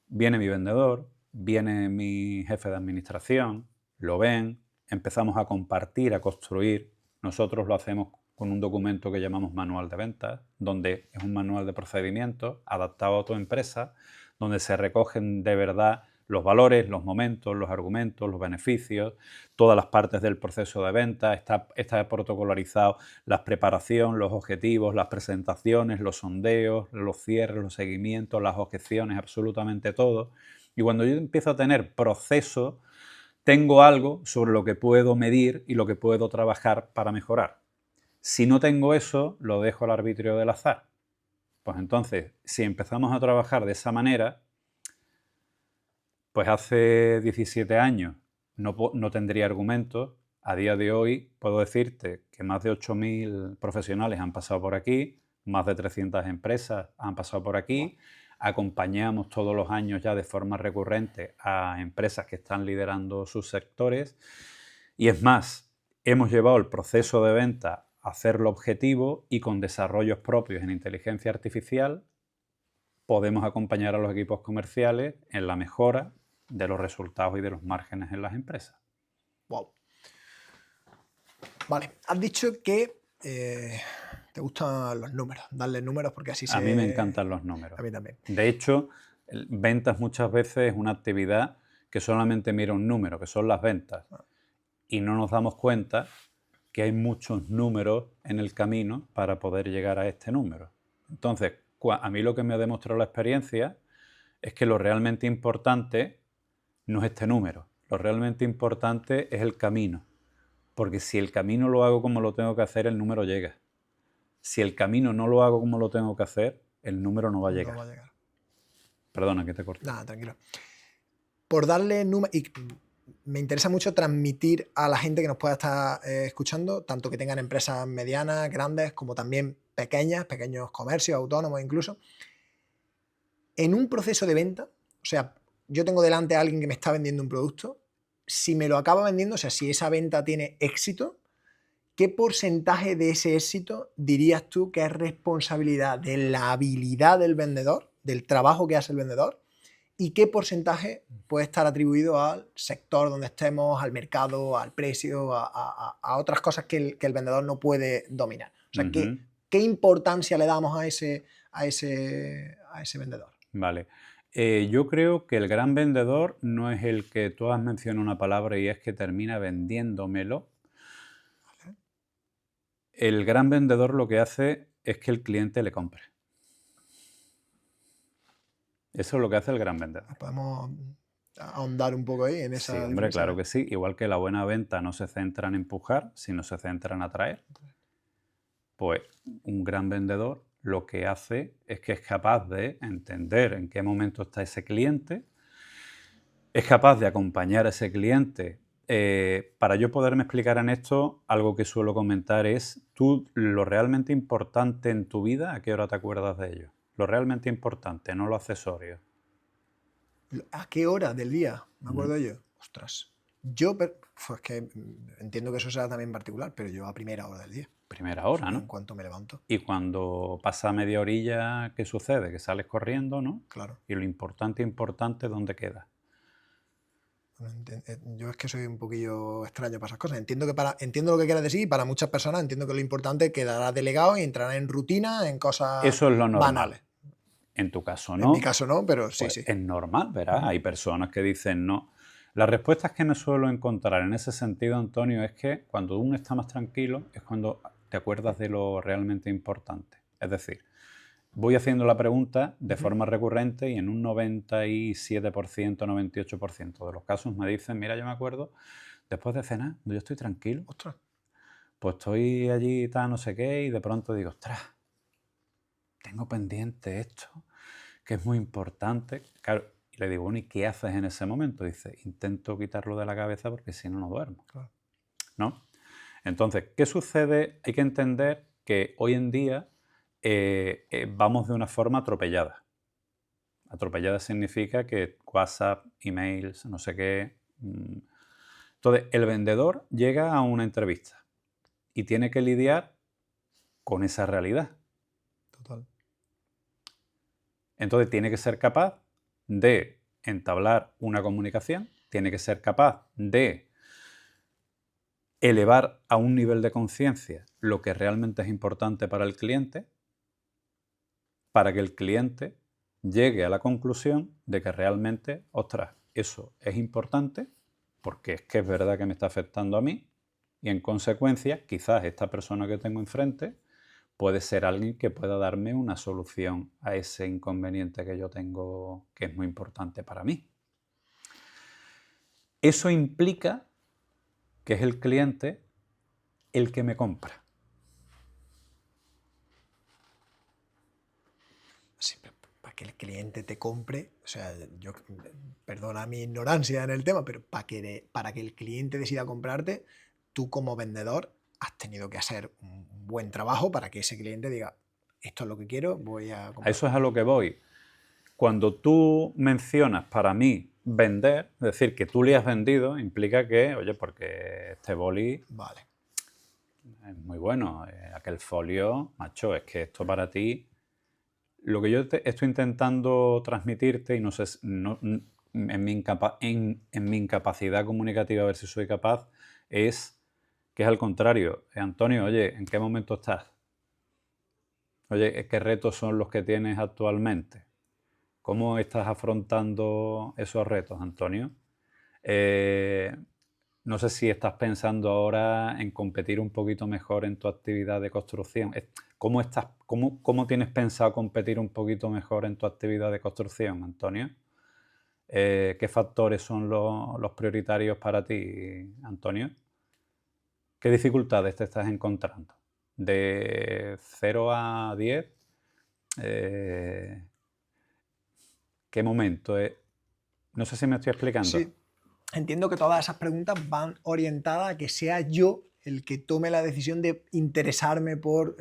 [SPEAKER 1] viene mi vendedor, viene mi jefe de administración, lo ven, empezamos a compartir, a construir. Nosotros lo hacemos con un documento que llamamos manual de ventas, donde es un manual de procedimientos adaptado a tu empresa, donde se recogen de verdad los valores, los momentos, los argumentos, los beneficios, todas las partes del proceso de venta. Está protocolarizado la preparación, los objetivos, las presentaciones, los sondeos, los cierres, los seguimientos, las objeciones, absolutamente todo. Y cuando yo empiezo a tener proceso, tengo algo sobre lo que puedo medir y lo que puedo trabajar para mejorar. Si no tengo eso, lo dejo al arbitrio del azar. Pues entonces, si empezamos a trabajar de esa manera, pues hace 17 años no tendría argumentos. A día de hoy puedo decirte que más de 8.000 profesionales han pasado por aquí, más de 300 empresas han pasado por aquí. Acompañamos todos los años ya de forma recurrente a empresas que están liderando sus sectores. Y es más, hemos llevado el proceso de venta a hacerlo objetivo y con desarrollos propios en inteligencia artificial podemos acompañar a los equipos comerciales en la mejora de los resultados y de los márgenes en las empresas.
[SPEAKER 2] Wow. Vale, has dicho que te gustan los números, darle números porque así se...
[SPEAKER 1] A mí me encantan los números.
[SPEAKER 2] A mí también.
[SPEAKER 1] De hecho, ventas muchas veces es una actividad que solamente mira un número, que son las ventas. Y no nos damos cuenta que hay muchos números en el camino para poder llegar a este número. Entonces, a mí lo que me ha demostrado la experiencia es que lo realmente importante no es este número. Lo realmente importante es el camino. Porque si el camino lo hago como lo tengo que hacer, el número llega. Si el camino no lo hago como lo tengo que hacer, el número no va a llegar.
[SPEAKER 2] No va a llegar.
[SPEAKER 1] Perdona que te corte.
[SPEAKER 2] Nada, tranquilo. Por darle números... Y me interesa mucho transmitir a la gente que nos pueda estar escuchando, tanto que tengan empresas medianas, grandes, como también pequeñas, pequeños comercios, autónomos incluso. En un proceso de venta, o sea, yo tengo delante a alguien que me está vendiendo un producto, si me lo acaba vendiendo, o sea, si esa venta tiene éxito, ¿qué porcentaje de ese éxito dirías tú que es responsabilidad de la habilidad del vendedor, del trabajo que hace el vendedor? ¿Y qué porcentaje puede estar atribuido al sector donde estemos, al mercado, al precio, a otras cosas que el vendedor no puede dominar? O sea, ¿qué importancia le damos a ese vendedor?
[SPEAKER 1] Vale. Yo creo que el gran vendedor no es el que tú has mencionado una palabra y es que termina vendiéndomelo.
[SPEAKER 2] ¿Vale?
[SPEAKER 1] El gran vendedor lo que hace es que el cliente le compre. Eso es lo que hace el gran vendedor.
[SPEAKER 2] Podemos ahondar un poco ahí en esa
[SPEAKER 1] Sí, hombre,
[SPEAKER 2] diferencia.
[SPEAKER 1] claro que sí. Igual que la buena venta no se centra en empujar, sino se centra en atraer. Pues un gran vendedor lo que hace es que es capaz de entender en qué momento está ese cliente, es capaz de acompañar a ese cliente. Para yo poderme explicar en esto, algo que suelo comentar es, tú lo realmente importante en tu vida, ¿a qué hora te acuerdas de ello? Lo realmente importante, no lo accesorio.
[SPEAKER 2] ¿A qué hora del día? Me acuerdo yo. Ostras. Yo, pues que entiendo que eso será también particular, pero yo a primera hora del día.
[SPEAKER 1] Primera hora, ¿no?
[SPEAKER 2] En cuanto me levanto.
[SPEAKER 1] Y cuando pasa media orilla, ¿qué sucede? Que sales corriendo, ¿no?
[SPEAKER 2] Claro.
[SPEAKER 1] Y lo importante, ¿dónde queda?
[SPEAKER 2] Yo es que soy un poquillo extraño para esas cosas. Entiendo lo que quieres decir y para muchas personas entiendo que lo importante quedará delegado y entrará en rutina, en cosas
[SPEAKER 1] Eso es lo normal.
[SPEAKER 2] banales.
[SPEAKER 1] En tu caso
[SPEAKER 2] En mi
[SPEAKER 1] no,
[SPEAKER 2] caso no, pero sí,
[SPEAKER 1] pues
[SPEAKER 2] sí.
[SPEAKER 1] es normal, verás. Hay personas que dicen no. Las respuestas que me suelo encontrar en ese sentido, Antonio, es que cuando uno está más tranquilo es cuando te acuerdas de lo realmente importante. Es decir, voy haciendo la pregunta de forma recurrente y en un 97%, 98% de los casos me dicen, mira, yo me acuerdo, después de cenar, yo estoy tranquilo,
[SPEAKER 2] Ostras.
[SPEAKER 1] pues estoy allí y tal, no sé qué, y de pronto digo, ostras, tengo pendiente esto, que es muy importante. Claro, y le digo, bueno, ¿y qué haces en ese momento? Dice, intento quitarlo de la cabeza porque si no, no duermo.
[SPEAKER 2] Claro.
[SPEAKER 1] ¿No? Entonces, ¿qué sucede? Hay que entender que hoy en día vamos de una forma atropellada. Atropellada significa que WhatsApp, emails, no sé qué. Entonces, el vendedor llega a una entrevista y tiene que lidiar con esa realidad.
[SPEAKER 2] Total.
[SPEAKER 1] Entonces, tiene que ser capaz de entablar una comunicación, tiene que ser capaz de elevar a un nivel de conciencia lo que realmente es importante para el cliente, para que el cliente llegue a la conclusión de que realmente, ostras, eso es importante porque es que es verdad que me está afectando a mí y en consecuencia quizás esta persona que tengo enfrente puede ser alguien que pueda darme una solución a ese inconveniente que yo tengo que es muy importante para mí. Eso implica que es el cliente el que me compra.
[SPEAKER 2] Sí, para que el cliente te compre, o sea, yo, perdona mi ignorancia en el tema, pero para que el cliente decida comprarte, tú como vendedor has tenido que hacer un buen trabajo para que ese cliente diga, esto es lo que quiero, voy a
[SPEAKER 1] A
[SPEAKER 2] comprar.
[SPEAKER 1] eso es a lo que voy. Cuando tú mencionas para mí vender, es decir, que tú le has vendido, implica que, oye, porque este boli
[SPEAKER 2] Vale.
[SPEAKER 1] es muy bueno, aquel folio, macho, es que esto para ti, lo que yo estoy intentando transmitirte, y no sé, en mi incapacidad comunicativa, a ver si soy capaz, es que es al contrario. Antonio, oye, ¿en qué momento estás? Oye, ¿qué retos son los que tienes actualmente? ¿Cómo estás afrontando esos retos, Antonio? No sé si estás pensando ahora en competir un poquito mejor en tu actividad de construcción. ¿Cómo tienes pensado competir un poquito mejor en tu actividad de construcción, Antonio? ¿Qué factores son los prioritarios para ti, Antonio? ¿Qué dificultades te estás encontrando? De 0 a 10, ¿qué momento? No sé si me estoy explicando.
[SPEAKER 2] Sí, entiendo que todas esas preguntas van orientadas a que sea yo el que tome la decisión de interesarme por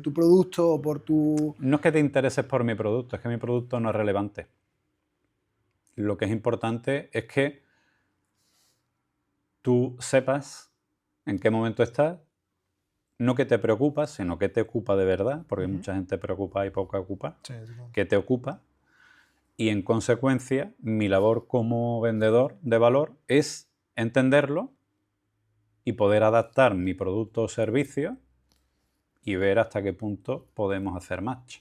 [SPEAKER 2] tu producto o por tu...
[SPEAKER 1] No es que te intereses por mi producto, es que mi producto no es relevante. Lo que es importante es que tú sepas en qué momento estás, no que te preocupas, sino que te ocupa de verdad, porque mucha gente preocupa y poca ocupa,
[SPEAKER 2] Sí, total.
[SPEAKER 1] que te ocupa. Y en consecuencia, mi labor como vendedor de valor es entenderlo y poder adaptar mi producto o servicio y ver hasta qué punto podemos hacer match.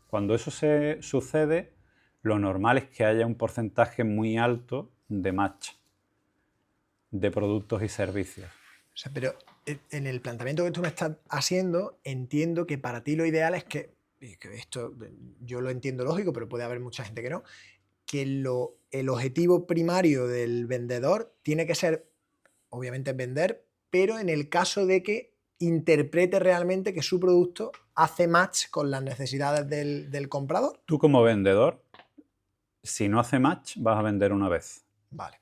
[SPEAKER 1] Cuando eso sucede, lo normal es que haya un porcentaje muy alto de match de productos y servicios.
[SPEAKER 2] O sea, pero en el planteamiento que tú me estás haciendo, entiendo que para ti lo ideal es que esto yo lo entiendo lógico, pero puede haber mucha gente que no, que el objetivo primario del vendedor tiene que ser, obviamente, vender, pero en el caso de que interprete realmente que su producto hace match con las necesidades del comprador.
[SPEAKER 1] Tú como vendedor, si no hace match, vas a vender una vez.
[SPEAKER 2] Vale,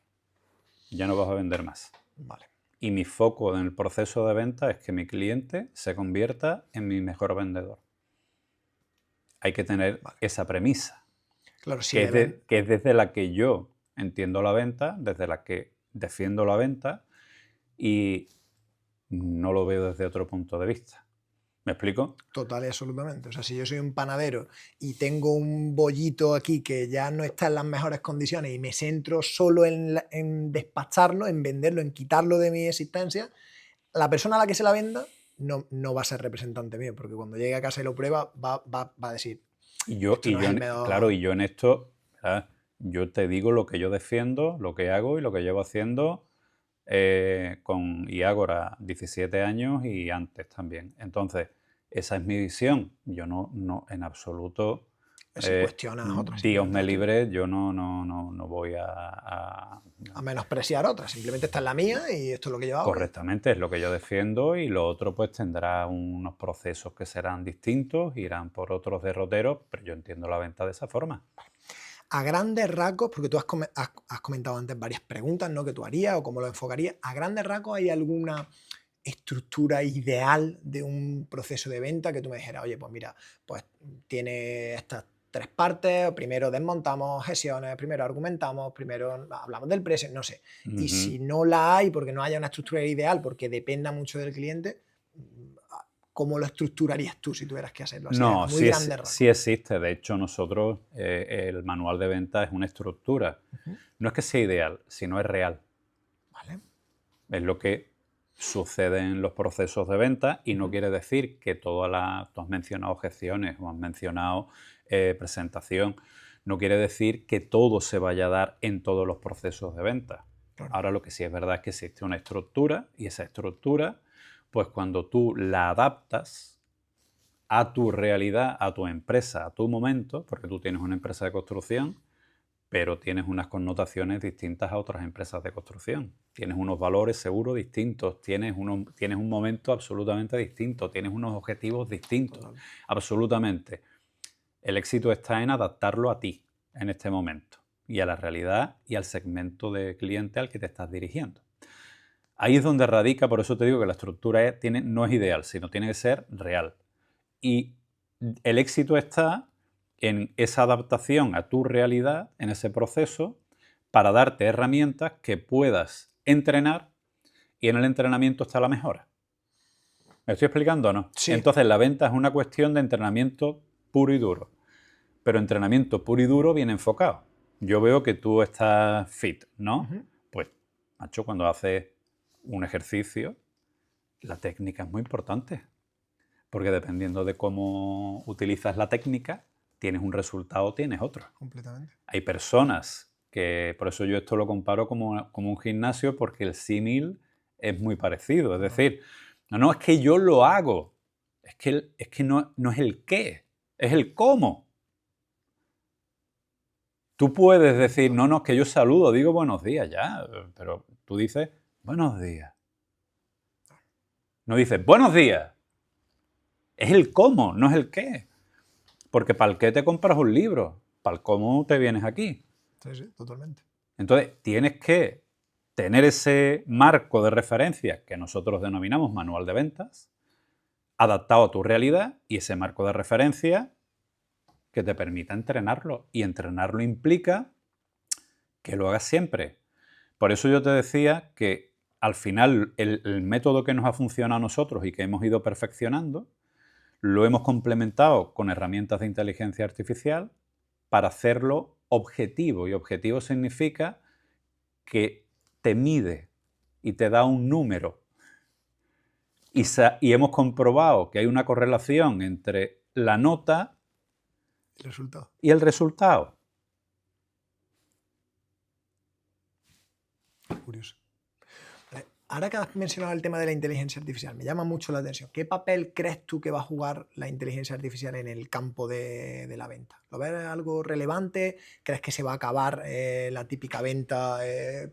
[SPEAKER 1] Ya no vas a vender más.
[SPEAKER 2] vale.
[SPEAKER 1] Y mi foco en el proceso de venta es que mi cliente se convierta en mi mejor vendedor. Hay que tener
[SPEAKER 2] Vale.
[SPEAKER 1] esa premisa,
[SPEAKER 2] Claro, si
[SPEAKER 1] que es desde la que yo entiendo la venta, desde la que defiendo la venta y no lo veo desde otro punto de vista. ¿Me explico?
[SPEAKER 2] Total y absolutamente. O sea, si yo soy un panadero y tengo un bollito aquí que ya no está en las mejores condiciones y me centro solo en despacharlo, en venderlo, en quitarlo de mi existencia, la persona a la que se la venda no va a ser representante mío, porque cuando llegue a casa y lo prueba, va a decir, esto no es el mejor.
[SPEAKER 1] Claro, y yo en esto, ¿verdad? Yo te digo lo que yo defiendo, lo que hago y lo que llevo haciendo con Iágora 17 años y antes también. Entonces, esa es mi visión. Yo no en absoluto,
[SPEAKER 2] Si cuestionas otras.
[SPEAKER 1] Dios me libre, yo no voy
[SPEAKER 2] A menospreciar otras. Simplemente esta es la mía y esto es lo que yo hago.
[SPEAKER 1] Correctamente, es lo que yo defiendo, y lo otro pues tendrá unos procesos que serán distintos, irán por otros derroteros, pero yo entiendo la venta de esa forma.
[SPEAKER 2] A grandes rasgos, porque tú has comentado antes varias preguntas, ¿no?, que tú harías o cómo lo enfocarías. A grandes rasgos, ¿hay alguna estructura ideal de un proceso de venta que tú me dijeras, oye, pues mira, pues tiene estas 3 partes, primero desmontamos gestiones, primero argumentamos, primero hablamos del precio, no sé. Y si no la hay, porque no haya una estructura ideal, porque dependa mucho del cliente, ¿cómo lo estructurarías tú si tuvieras que hacerlo así?
[SPEAKER 1] No,
[SPEAKER 2] Muy grande rasgo.
[SPEAKER 1] sí existe. De hecho, nosotros, el manual de venta es una estructura. No es que sea ideal, sino es real.
[SPEAKER 2] Vale.
[SPEAKER 1] Es lo que sucede en los procesos de venta, y no quiere decir que tú has mencionado gestiones o has mencionado presentación, no quiere decir que todo se vaya a dar en todos los procesos de venta. Claro. Ahora, lo que sí es verdad es que existe una estructura, y esa estructura, pues cuando tú la adaptas a tu realidad, a tu empresa, a tu momento, porque tú tienes una empresa de construcción, pero tienes unas connotaciones distintas a otras empresas de construcción. Tienes unos valores seguros distintos, tienes un momento absolutamente distinto, tienes unos objetivos distintos, absolutamente. El éxito está en adaptarlo a ti en este momento, y a la realidad y al segmento de cliente al que te estás dirigiendo. Ahí es donde radica, por eso te digo que la estructura no es ideal, sino tiene que ser real. Y el éxito está en esa adaptación a tu realidad, en ese proceso, para darte herramientas que puedas entrenar, y en el entrenamiento está la mejora. ¿Me estoy explicando o no?
[SPEAKER 2] Sí.
[SPEAKER 1] Entonces, la venta es una cuestión de entrenamiento puro y duro. Pero entrenamiento puro y duro bien enfocado. Yo veo que tú estás fit, ¿no? Pues, macho, cuando haces un ejercicio, la técnica es muy importante. Porque dependiendo de cómo utilizas la técnica, tienes un resultado o tienes otro.
[SPEAKER 2] Completamente.
[SPEAKER 1] Hay personas que, por eso yo esto lo comparo como un gimnasio, porque el símil es muy parecido. Es decir, no, es que yo lo hago. Es que no es el qué, es el cómo. Tú puedes decir, no, es que yo saludo, digo buenos días ya, pero tú dices buenos días. No dices buenos días. Es el cómo, no es el qué. Porque ¿para el qué te compras un libro? ¿Para el cómo te vienes aquí?
[SPEAKER 2] Sí, totalmente.
[SPEAKER 1] Entonces, tienes que tener ese marco de referencia que nosotros denominamos manual de ventas, adaptado a tu realidad, y ese marco de referencia que te permita entrenarlo. Y entrenarlo implica que lo hagas siempre. Por eso yo te decía que al final el método que nos ha funcionado a nosotros y que hemos ido perfeccionando, lo hemos complementado con herramientas de inteligencia artificial para hacerlo objetivo. Y objetivo significa que te mide y te da un número. Y hemos comprobado que hay una correlación entre la nota y el resultado.
[SPEAKER 2] Curioso. Ahora que has mencionado el tema de la inteligencia artificial, me llama mucho la atención. ¿Qué papel crees tú que va a jugar la inteligencia artificial en el campo de la venta? ¿Lo ves algo relevante? ¿Crees que se va a acabar la típica venta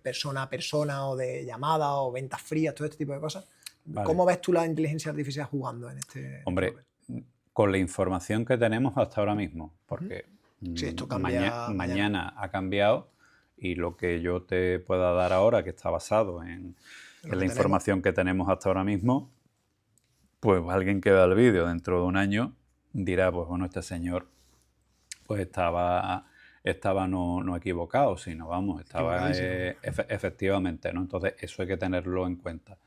[SPEAKER 2] persona a persona, o de llamada, o ventas frías, todo este tipo de cosas? Vale. ¿Cómo ves tú la inteligencia artificial jugando en este?
[SPEAKER 1] Hombre, con la información que tenemos hasta ahora mismo, porque
[SPEAKER 2] sí, esto cambia
[SPEAKER 1] mañana ha cambiado, y lo que yo te pueda dar ahora, que está basado en la información que tenemos hasta ahora mismo, pues alguien que vea el vídeo dentro de un año dirá, pues bueno, este señor pues estaba no equivocado, sino vamos, estaba efectivamente, ¿no? Entonces eso hay que tenerlo en cuenta.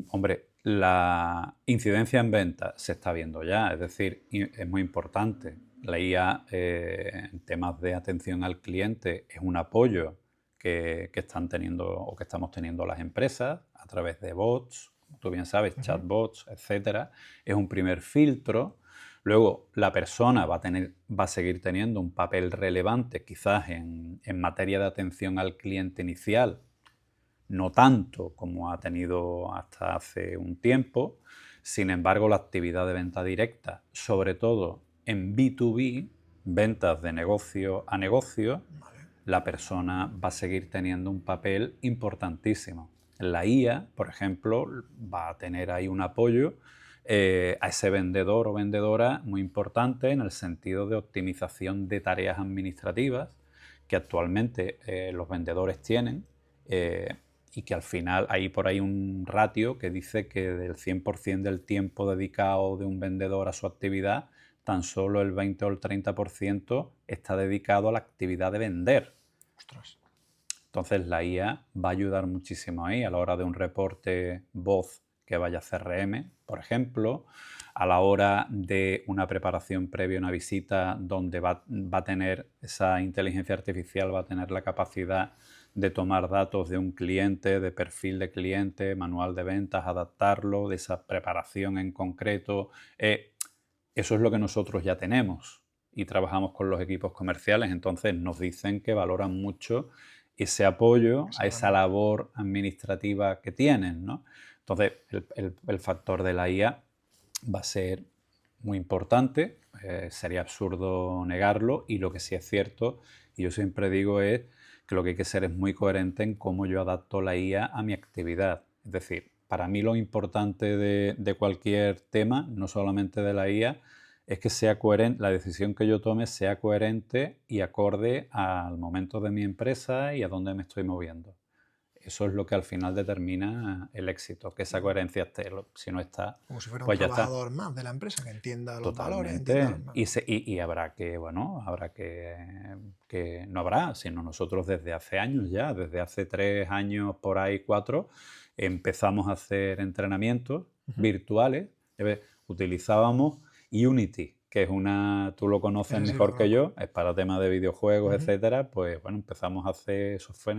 [SPEAKER 1] Hombre, la incidencia en ventas se está viendo ya, es decir, es muy importante. La IA en temas de atención al cliente es un apoyo que están teniendo o que estamos teniendo las empresas a través de bots, como tú bien sabes, chatbots, etcétera. Es un primer filtro. Luego, la persona va a seguir teniendo un papel relevante quizás en materia de atención al cliente inicial, no tanto como ha tenido hasta hace un tiempo. Sin embargo, la actividad de venta directa, sobre todo en B2B, ventas de negocio a negocio, la persona va a seguir teniendo un papel importantísimo. La IA, por ejemplo, va a tener ahí un apoyo a ese vendedor o vendedora muy importante en el sentido de optimización de tareas administrativas que actualmente los vendedores tienen y que al final hay por ahí un ratio que dice que del 100% del tiempo dedicado de un vendedor a su actividad, tan solo el 20 o el 30% está dedicado a la actividad de vender.
[SPEAKER 2] Ostras.
[SPEAKER 1] Entonces la IA va a ayudar muchísimo ahí a la hora de un reporte voz que vaya a CRM, por ejemplo, a la hora de una preparación previa a una visita donde va a tener esa inteligencia artificial, va a tener la capacidad de tomar datos de un cliente, de perfil de cliente, manual de ventas, adaptarlo, de esa preparación en concreto. Eso es lo que nosotros ya tenemos y trabajamos con los equipos comerciales, entonces nos dicen que valoran mucho ese apoyo a esa labor administrativa que tienen, ¿no? Entonces, el factor de la IA va a ser muy importante, sería absurdo negarlo, y lo que sí es cierto, y yo siempre digo, es que lo que hay que ser es muy coherente en cómo yo adapto la IA a mi actividad. Es decir, para mí lo importante de cualquier tema, no solamente de la IA, es que sea coherente, la decisión que yo tome sea coherente y acorde al momento de mi empresa y a dónde me estoy moviendo. Eso es lo que al final determina el éxito, que esa coherencia esté. Si no está,
[SPEAKER 2] Como si fuera
[SPEAKER 1] pues
[SPEAKER 2] un
[SPEAKER 1] ya está.
[SPEAKER 2] trabajador más de la empresa que entienda los valores,
[SPEAKER 1] Totalmente.
[SPEAKER 2] entienda los...
[SPEAKER 1] Y habrá que no habrá, sino nosotros desde hace años ya, desde hace 3 años, por ahí 4, empezamos a hacer entrenamientos virtuales. Utilizábamos Unity, que es tú lo conoces
[SPEAKER 2] Ese sí
[SPEAKER 1] mejor
[SPEAKER 2] lo
[SPEAKER 1] que
[SPEAKER 2] conozco.
[SPEAKER 1] yo, es para temas de videojuegos, etcétera. Pues bueno, empezamos eso fue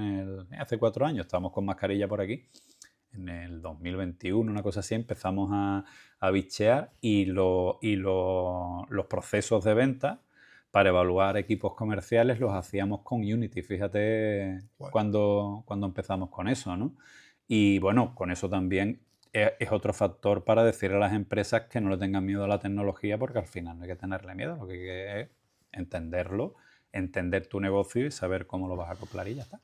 [SPEAKER 1] hace 4 años, estábamos con mascarilla por aquí. En el 2021, una cosa así, empezamos a bichear y los procesos de venta para evaluar equipos comerciales los hacíamos con Unity. Fíjate cuando empezamos con eso, ¿no? Y bueno, con eso también es otro factor para decir a las empresas que no le tengan miedo a la tecnología, porque al final no hay que tenerle miedo, lo que hay que es entenderlo, entender tu negocio y saber cómo lo vas a acoplar y ya está.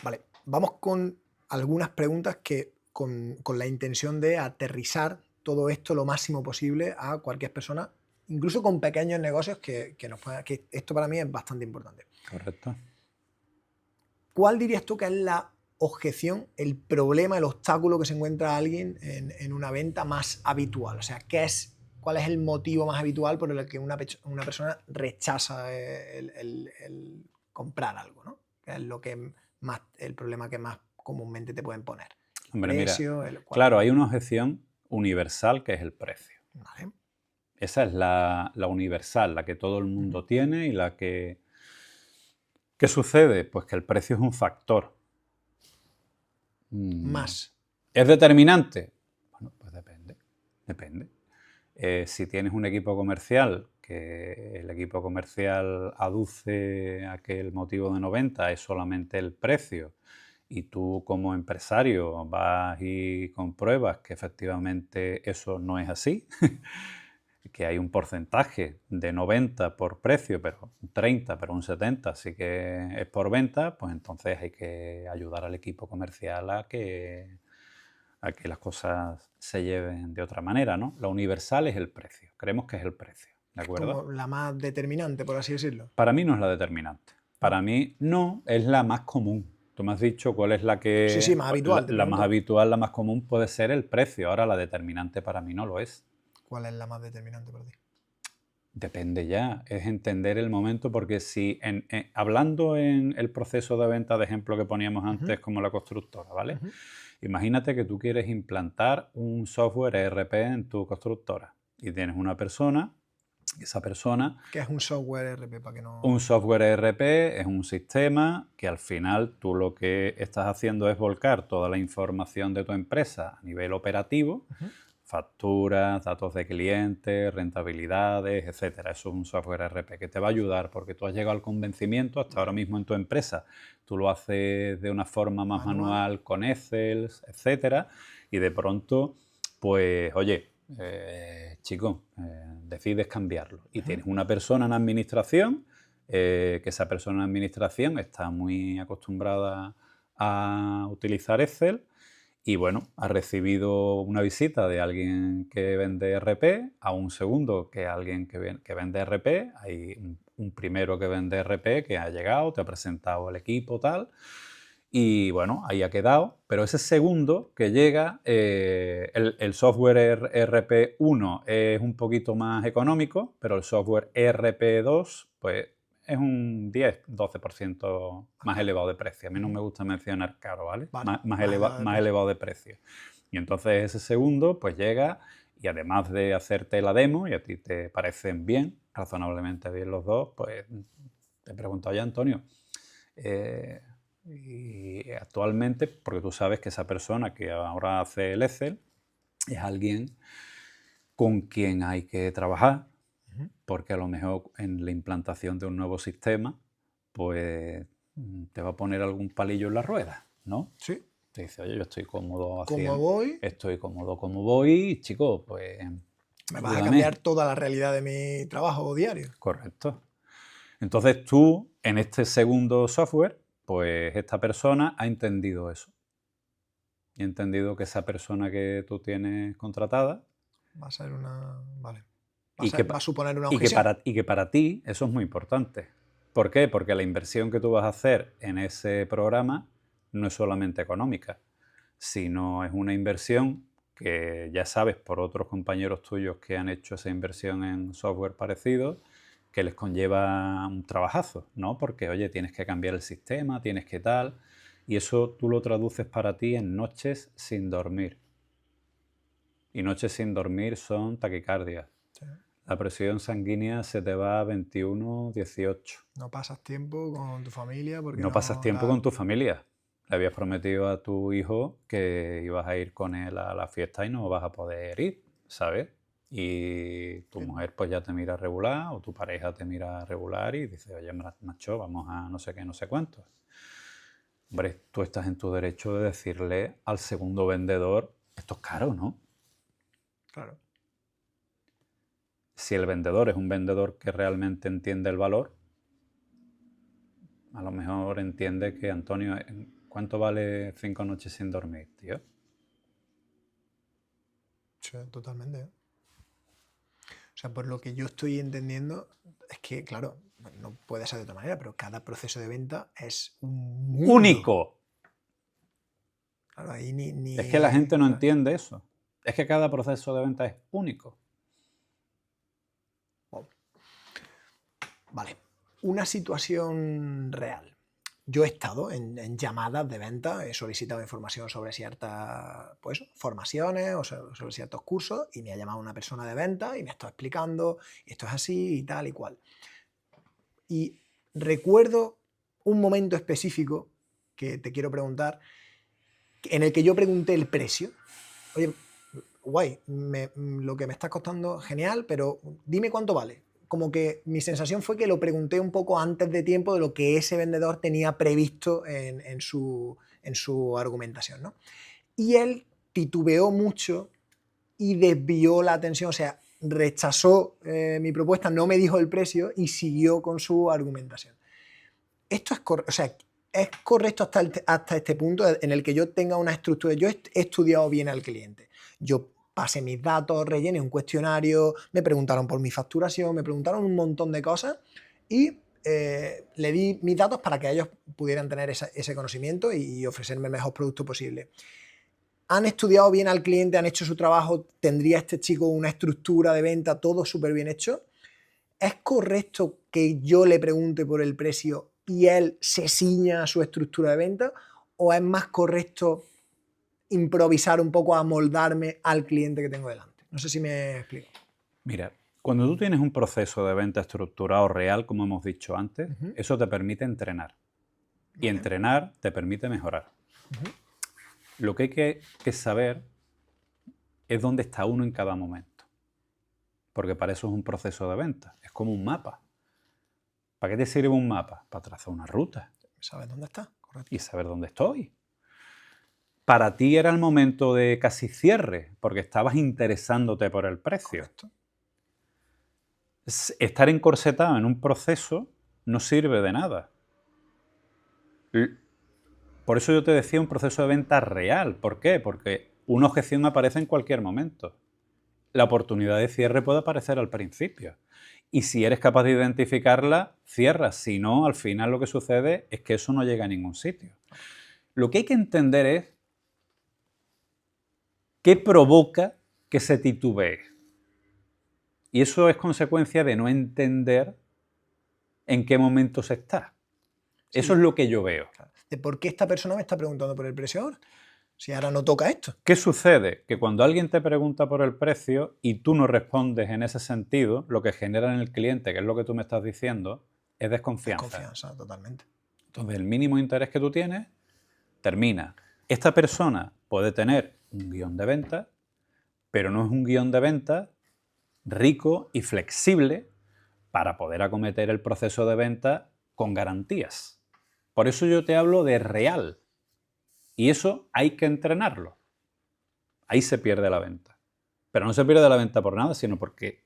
[SPEAKER 2] Vale, vamos con algunas preguntas que con la intención de aterrizar todo esto lo máximo posible a cualquier persona, incluso con pequeños negocios que esto para mí es bastante importante.
[SPEAKER 1] Correcto.
[SPEAKER 2] ¿Cuál dirías tú que es la objeción, el problema, el obstáculo que se encuentra alguien en una venta más habitual? O sea, ¿cuál es el motivo más habitual por el que una persona rechaza el comprar algo, ¿no? ¿Qué es el problema que más comúnmente te pueden poner?
[SPEAKER 1] Hombre,
[SPEAKER 2] Precio,
[SPEAKER 1] mira, claro, hay una objeción universal que es el precio.
[SPEAKER 2] Vale.
[SPEAKER 1] Esa es la universal, la que todo el mundo tiene y la que... ¿Qué sucede? Pues que el precio es un factor.
[SPEAKER 2] Más.
[SPEAKER 1] ¿Es determinante? Bueno, pues depende. Si tienes un equipo comercial, que el equipo comercial aduce a que el motivo de no venta es solamente el precio, y tú como empresario vas y compruebas que efectivamente eso no es así, que hay un porcentaje de no venta por precio, pero un 30, pero un 70 sí que es por venta, pues entonces hay que ayudar al equipo comercial a que las cosas se lleven de otra manera, ¿no? Lo universal es el precio, creemos que es el precio, ¿de acuerdo?
[SPEAKER 2] Como la más determinante, por así decirlo.
[SPEAKER 1] Para mí no es la determinante, para mí no, es la más común. Tú me has dicho cuál es la que...
[SPEAKER 2] Sí, más habitual.
[SPEAKER 1] La más habitual, la más común puede ser el precio, ahora la determinante para mí no lo es.
[SPEAKER 2] ¿Cuál es la más determinante para ti?
[SPEAKER 1] Depende ya, es entender el momento, porque si hablando en el proceso de venta de ejemplo que poníamos antes como la constructora, ¿vale? Imagínate que tú quieres implantar un software ERP en tu constructora y tienes una persona, esa persona...
[SPEAKER 2] ¿Qué es un software ERP? Para que no...
[SPEAKER 1] Un software ERP es un sistema que al final tú lo que estás haciendo es volcar toda la información de tu empresa a nivel operativo, facturas, datos de clientes, rentabilidades, etcétera. Eso es un software ERP que te va a ayudar porque tú has llegado al convencimiento hasta ahora mismo en tu empresa. Tú lo haces de una forma más manual con Excel, etcétera, y de pronto, pues, oye, chico, decides cambiarlo y tienes una persona en administración, que esa persona en administración está muy acostumbrada a utilizar Excel y bueno, ha recibido una visita de alguien que vende ERP, a un segundo que alguien que vende ERP, hay un primero que vende ERP que ha llegado, te ha presentado el equipo, tal, y bueno, ahí ha quedado, pero ese segundo que llega, el software ERP1 es un poquito más económico, pero el software ERP2, pues es un 10-12% más elevado de precio. A mí no me gusta mencionar caro, ¿vale? Más elevado de precio. Y entonces ese segundo, pues llega y además de hacerte la demo, y a ti te parecen bien, razonablemente bien los dos, pues te pregunto, oye, Antonio, y actualmente, porque tú sabes que esa persona que ahora hace el Excel es alguien con quien hay que trabajar, porque a lo mejor en la implantación de un nuevo sistema, pues te va a poner algún palillo en la rueda, ¿no?
[SPEAKER 2] Sí.
[SPEAKER 1] Te dice, oye, yo estoy cómodo
[SPEAKER 2] haciendo... ¿Cómo voy?
[SPEAKER 1] Estoy cómodo como voy, chico, pues...
[SPEAKER 2] Me vas a cambiar toda la realidad de mi trabajo diario.
[SPEAKER 1] Correcto. Entonces tú, en este segundo software, pues esta persona ha entendido eso. Y ha entendido que esa persona que tú tienes contratada...
[SPEAKER 2] Va a ser una... Vale. Va a suponer una objeción.
[SPEAKER 1] Y que para ti eso es muy importante. ¿Por qué? Porque la inversión que tú vas a hacer en ese programa no es solamente económica, sino es una inversión que ya sabes por otros compañeros tuyos que han hecho esa inversión en software parecido, que les conlleva un trabajazo, ¿no? Porque, oye, tienes que cambiar el sistema, tienes que tal, y eso tú lo traduces para ti en noches sin dormir. Y noches sin dormir son taquicardias. Sí. La presión sanguínea se te va a 21, 18.
[SPEAKER 2] No pasas tiempo con tu familia porque
[SPEAKER 1] no pasas tiempo con tu familia. Le habías prometido a tu hijo que ibas a ir con él a la fiesta y no vas a poder ir, ¿sabes? Y tu mujer pues ya te mira regular o tu pareja te mira regular y dice, oye, macho, vamos a no sé qué, no sé cuántos. Hombre, tú estás en tu derecho de decirle al segundo vendedor, esto es caro, ¿no?
[SPEAKER 2] Claro.
[SPEAKER 1] Si el vendedor es un vendedor que realmente entiende el valor, a lo mejor entiende que, Antonio, ¿cuánto vale 5 noches sin dormir, tío?
[SPEAKER 2] Sí, totalmente. O sea, por lo que yo estoy entendiendo, es que, claro, no puede ser de otra manera, pero cada proceso de venta es un mundo.
[SPEAKER 1] ¡Único!
[SPEAKER 2] Claro, ahí
[SPEAKER 1] Es que la gente no entiende eso. Es que cada proceso de venta es único.
[SPEAKER 2] Wow. Vale. Una situación real. Yo he estado en llamadas de venta, he solicitado información sobre ciertas formaciones o sobre ciertos cursos y me ha llamado una persona de venta y me ha estado explicando esto es así y tal y cual. Y recuerdo un momento específico que te quiero preguntar, en el que yo pregunté el precio. Oye, guay, lo que me está costando, genial, pero dime cuánto vale. Como que mi sensación fue que lo pregunté un poco antes de tiempo de lo que ese vendedor tenía previsto en su argumentación, ¿no? Y él titubeó mucho y desvió la atención, o sea, rechazó mi propuesta, no me dijo el precio y siguió con su argumentación. Esto es correcto, o sea, es correcto hasta este punto en el que yo tenga una estructura. Yo he estudiado bien al cliente. Yo pasé mis datos, rellené un cuestionario, me preguntaron por mi facturación, me preguntaron un montón de cosas y le di mis datos para que ellos pudieran tener ese conocimiento y ofrecerme el mejor producto posible. Han estudiado bien al cliente, han hecho su trabajo, tendría este chico una estructura de venta, todo súper bien hecho. ¿Es correcto que yo le pregunte por el precio y él se ciña a su estructura de venta? ¿O es más correcto improvisar un poco, amoldarme al cliente que tengo delante. No sé si me explico.
[SPEAKER 1] Mira, cuando tú tienes un proceso de venta estructurado real, como hemos dicho antes, eso te permite entrenar. Y entrenar te permite mejorar. Lo que hay que saber es dónde está uno en cada momento. Porque para eso es un proceso de venta. Es como un mapa. ¿Para qué te sirve un mapa? Para trazar una ruta.
[SPEAKER 2] ¿Sabes dónde está? Correcto.
[SPEAKER 1] Y saber dónde estoy. Para ti era el momento de casi cierre, porque estabas interesándote por el precio.
[SPEAKER 2] Correcto.
[SPEAKER 1] Estar encorsetado en un proceso no sirve de nada. Por eso yo te decía un proceso de venta real. ¿Por qué? Porque una objeción aparece en cualquier momento. La oportunidad de cierre puede aparecer al principio. Y si eres capaz de identificarla, cierras. Si no, al final lo que sucede es que eso no llega a ningún sitio. Lo que hay que entender es qué provoca que se titubee. Y eso es consecuencia de no entender en qué momento se está. Sí. Eso es lo que yo veo.
[SPEAKER 2] De por qué esta persona me está preguntando por el precio ahora. Si ahora no toca esto.
[SPEAKER 1] ¿Qué sucede? Que cuando alguien te pregunta por el precio y tú no respondes en ese sentido, lo que genera en el cliente, que es lo que tú me estás diciendo, es desconfianza.
[SPEAKER 2] Desconfianza, totalmente.
[SPEAKER 1] Entonces, el mínimo interés que tú tienes termina. Esta persona puede tener un guión de venta, pero no es un guión de venta rico y flexible para poder acometer el proceso de venta con garantías. Por eso yo te hablo de real. Y eso hay que entrenarlo. Ahí se pierde la venta. Pero no se pierde la venta por nada, sino porque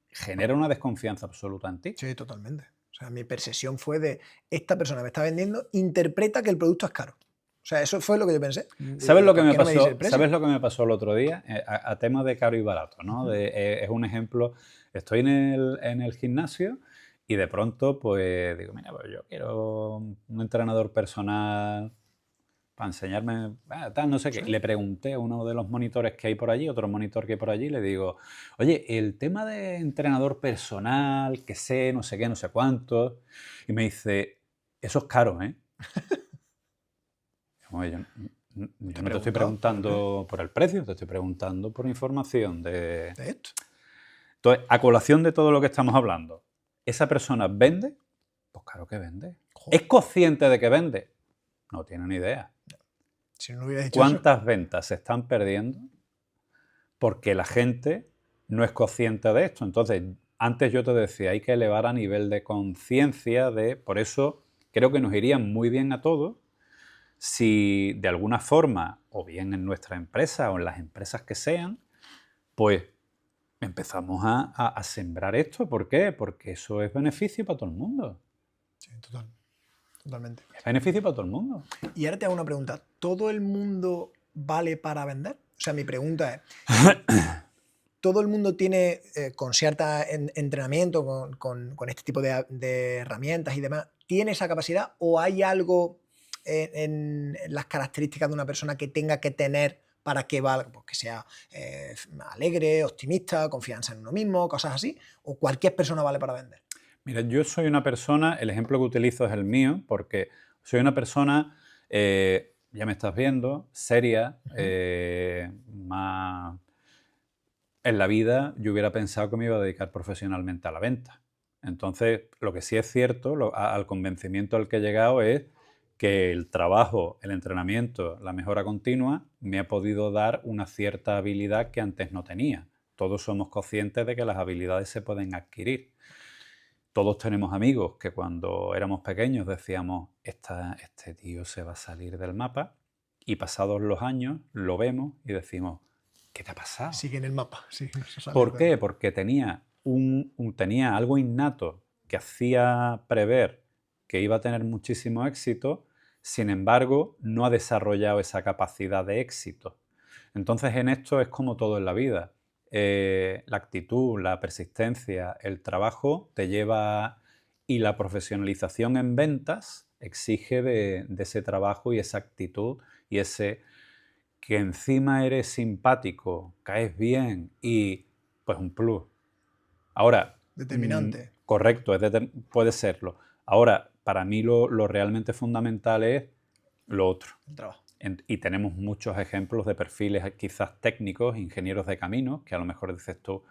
[SPEAKER 1] genera una desconfianza absoluta en ti.
[SPEAKER 2] Sí, totalmente. O sea, mi percepción fue de, esta persona me está vendiendo, interpreta que el producto es caro. O sea, eso fue lo que yo pensé.
[SPEAKER 1] ¿Sabes lo que me pasó? ¿Sabes lo que me pasó el otro día? A tema de caro y barato, ¿no? Es un ejemplo. Estoy en el gimnasio y de pronto, pues, digo, mira, pues yo quiero un entrenador personal para enseñarme, tal, no sé qué. Le pregunté a uno de los monitores que hay por allí, otro monitor que hay por allí, le digo, oye, el tema de entrenador personal, que sé, no sé qué, no sé cuánto. Y me dice, eso es caro, ¿eh? Oye, yo no te estoy preguntando por el precio, te estoy preguntando por información de
[SPEAKER 2] esto.
[SPEAKER 1] Entonces, a colación de todo lo que estamos hablando, ¿esa persona vende? Pues claro que vende. Joder. ¿Es consciente de que vende? No tiene ni idea.
[SPEAKER 2] Si no hubiera dicho
[SPEAKER 1] ¿Cuántas ventas se están perdiendo? Porque la gente no es consciente de esto. Entonces, antes yo te decía, hay que elevar a nivel de conciencia por eso creo que nos iría muy bien a todos si de alguna forma, o bien en nuestra empresa o en las empresas que sean, pues empezamos a sembrar esto. ¿Por qué? Porque eso es beneficio para todo el mundo.
[SPEAKER 2] Sí, totalmente.
[SPEAKER 1] Es beneficio para todo el mundo.
[SPEAKER 2] Y ahora te hago una pregunta. ¿Todo el mundo vale para vender? O sea, mi pregunta es, ¿todo el mundo tiene, con cierto entrenamiento, con este tipo de herramientas y demás, tiene esa capacidad o hay algo en las características de una persona que tenga que tener para que valga, pues que sea alegre, optimista, confianza en uno mismo, cosas así? ¿O cualquier persona vale para vender?
[SPEAKER 1] Mira, yo soy una persona, el ejemplo que utilizo es el mío, porque soy una persona, ya me estás viendo, seria, más... En la vida yo hubiera pensado que me iba a dedicar profesionalmente a la venta. Entonces, lo que sí es cierto, al convencimiento al que he llegado es que el trabajo, el entrenamiento, la mejora continua me ha podido dar una cierta habilidad que antes no tenía. Todos somos conscientes de que las habilidades se pueden adquirir. Todos tenemos amigos que cuando éramos pequeños decíamos, este tío se va a salir del mapa, y pasados los años lo vemos y decimos, ¿qué te ha pasado?
[SPEAKER 2] Sigue en el mapa. Sí,
[SPEAKER 1] ¿Por qué? Porque tenía algo innato que hacía prever que iba a tener muchísimo éxito, sin embargo, no ha desarrollado esa capacidad de éxito. Entonces, en esto es como todo en la vida. La actitud, la persistencia, el trabajo te lleva, y la profesionalización en ventas exige de ese trabajo y esa actitud y ese que encima eres simpático, caes bien y pues un plus. Ahora,
[SPEAKER 2] determinante.
[SPEAKER 1] Correcto, puede serlo. Ahora, para mí lo realmente fundamental es lo otro.
[SPEAKER 2] El trabajo.
[SPEAKER 1] Y tenemos muchos ejemplos de perfiles quizás técnicos, ingenieros de caminos, que a lo mejor dices tú,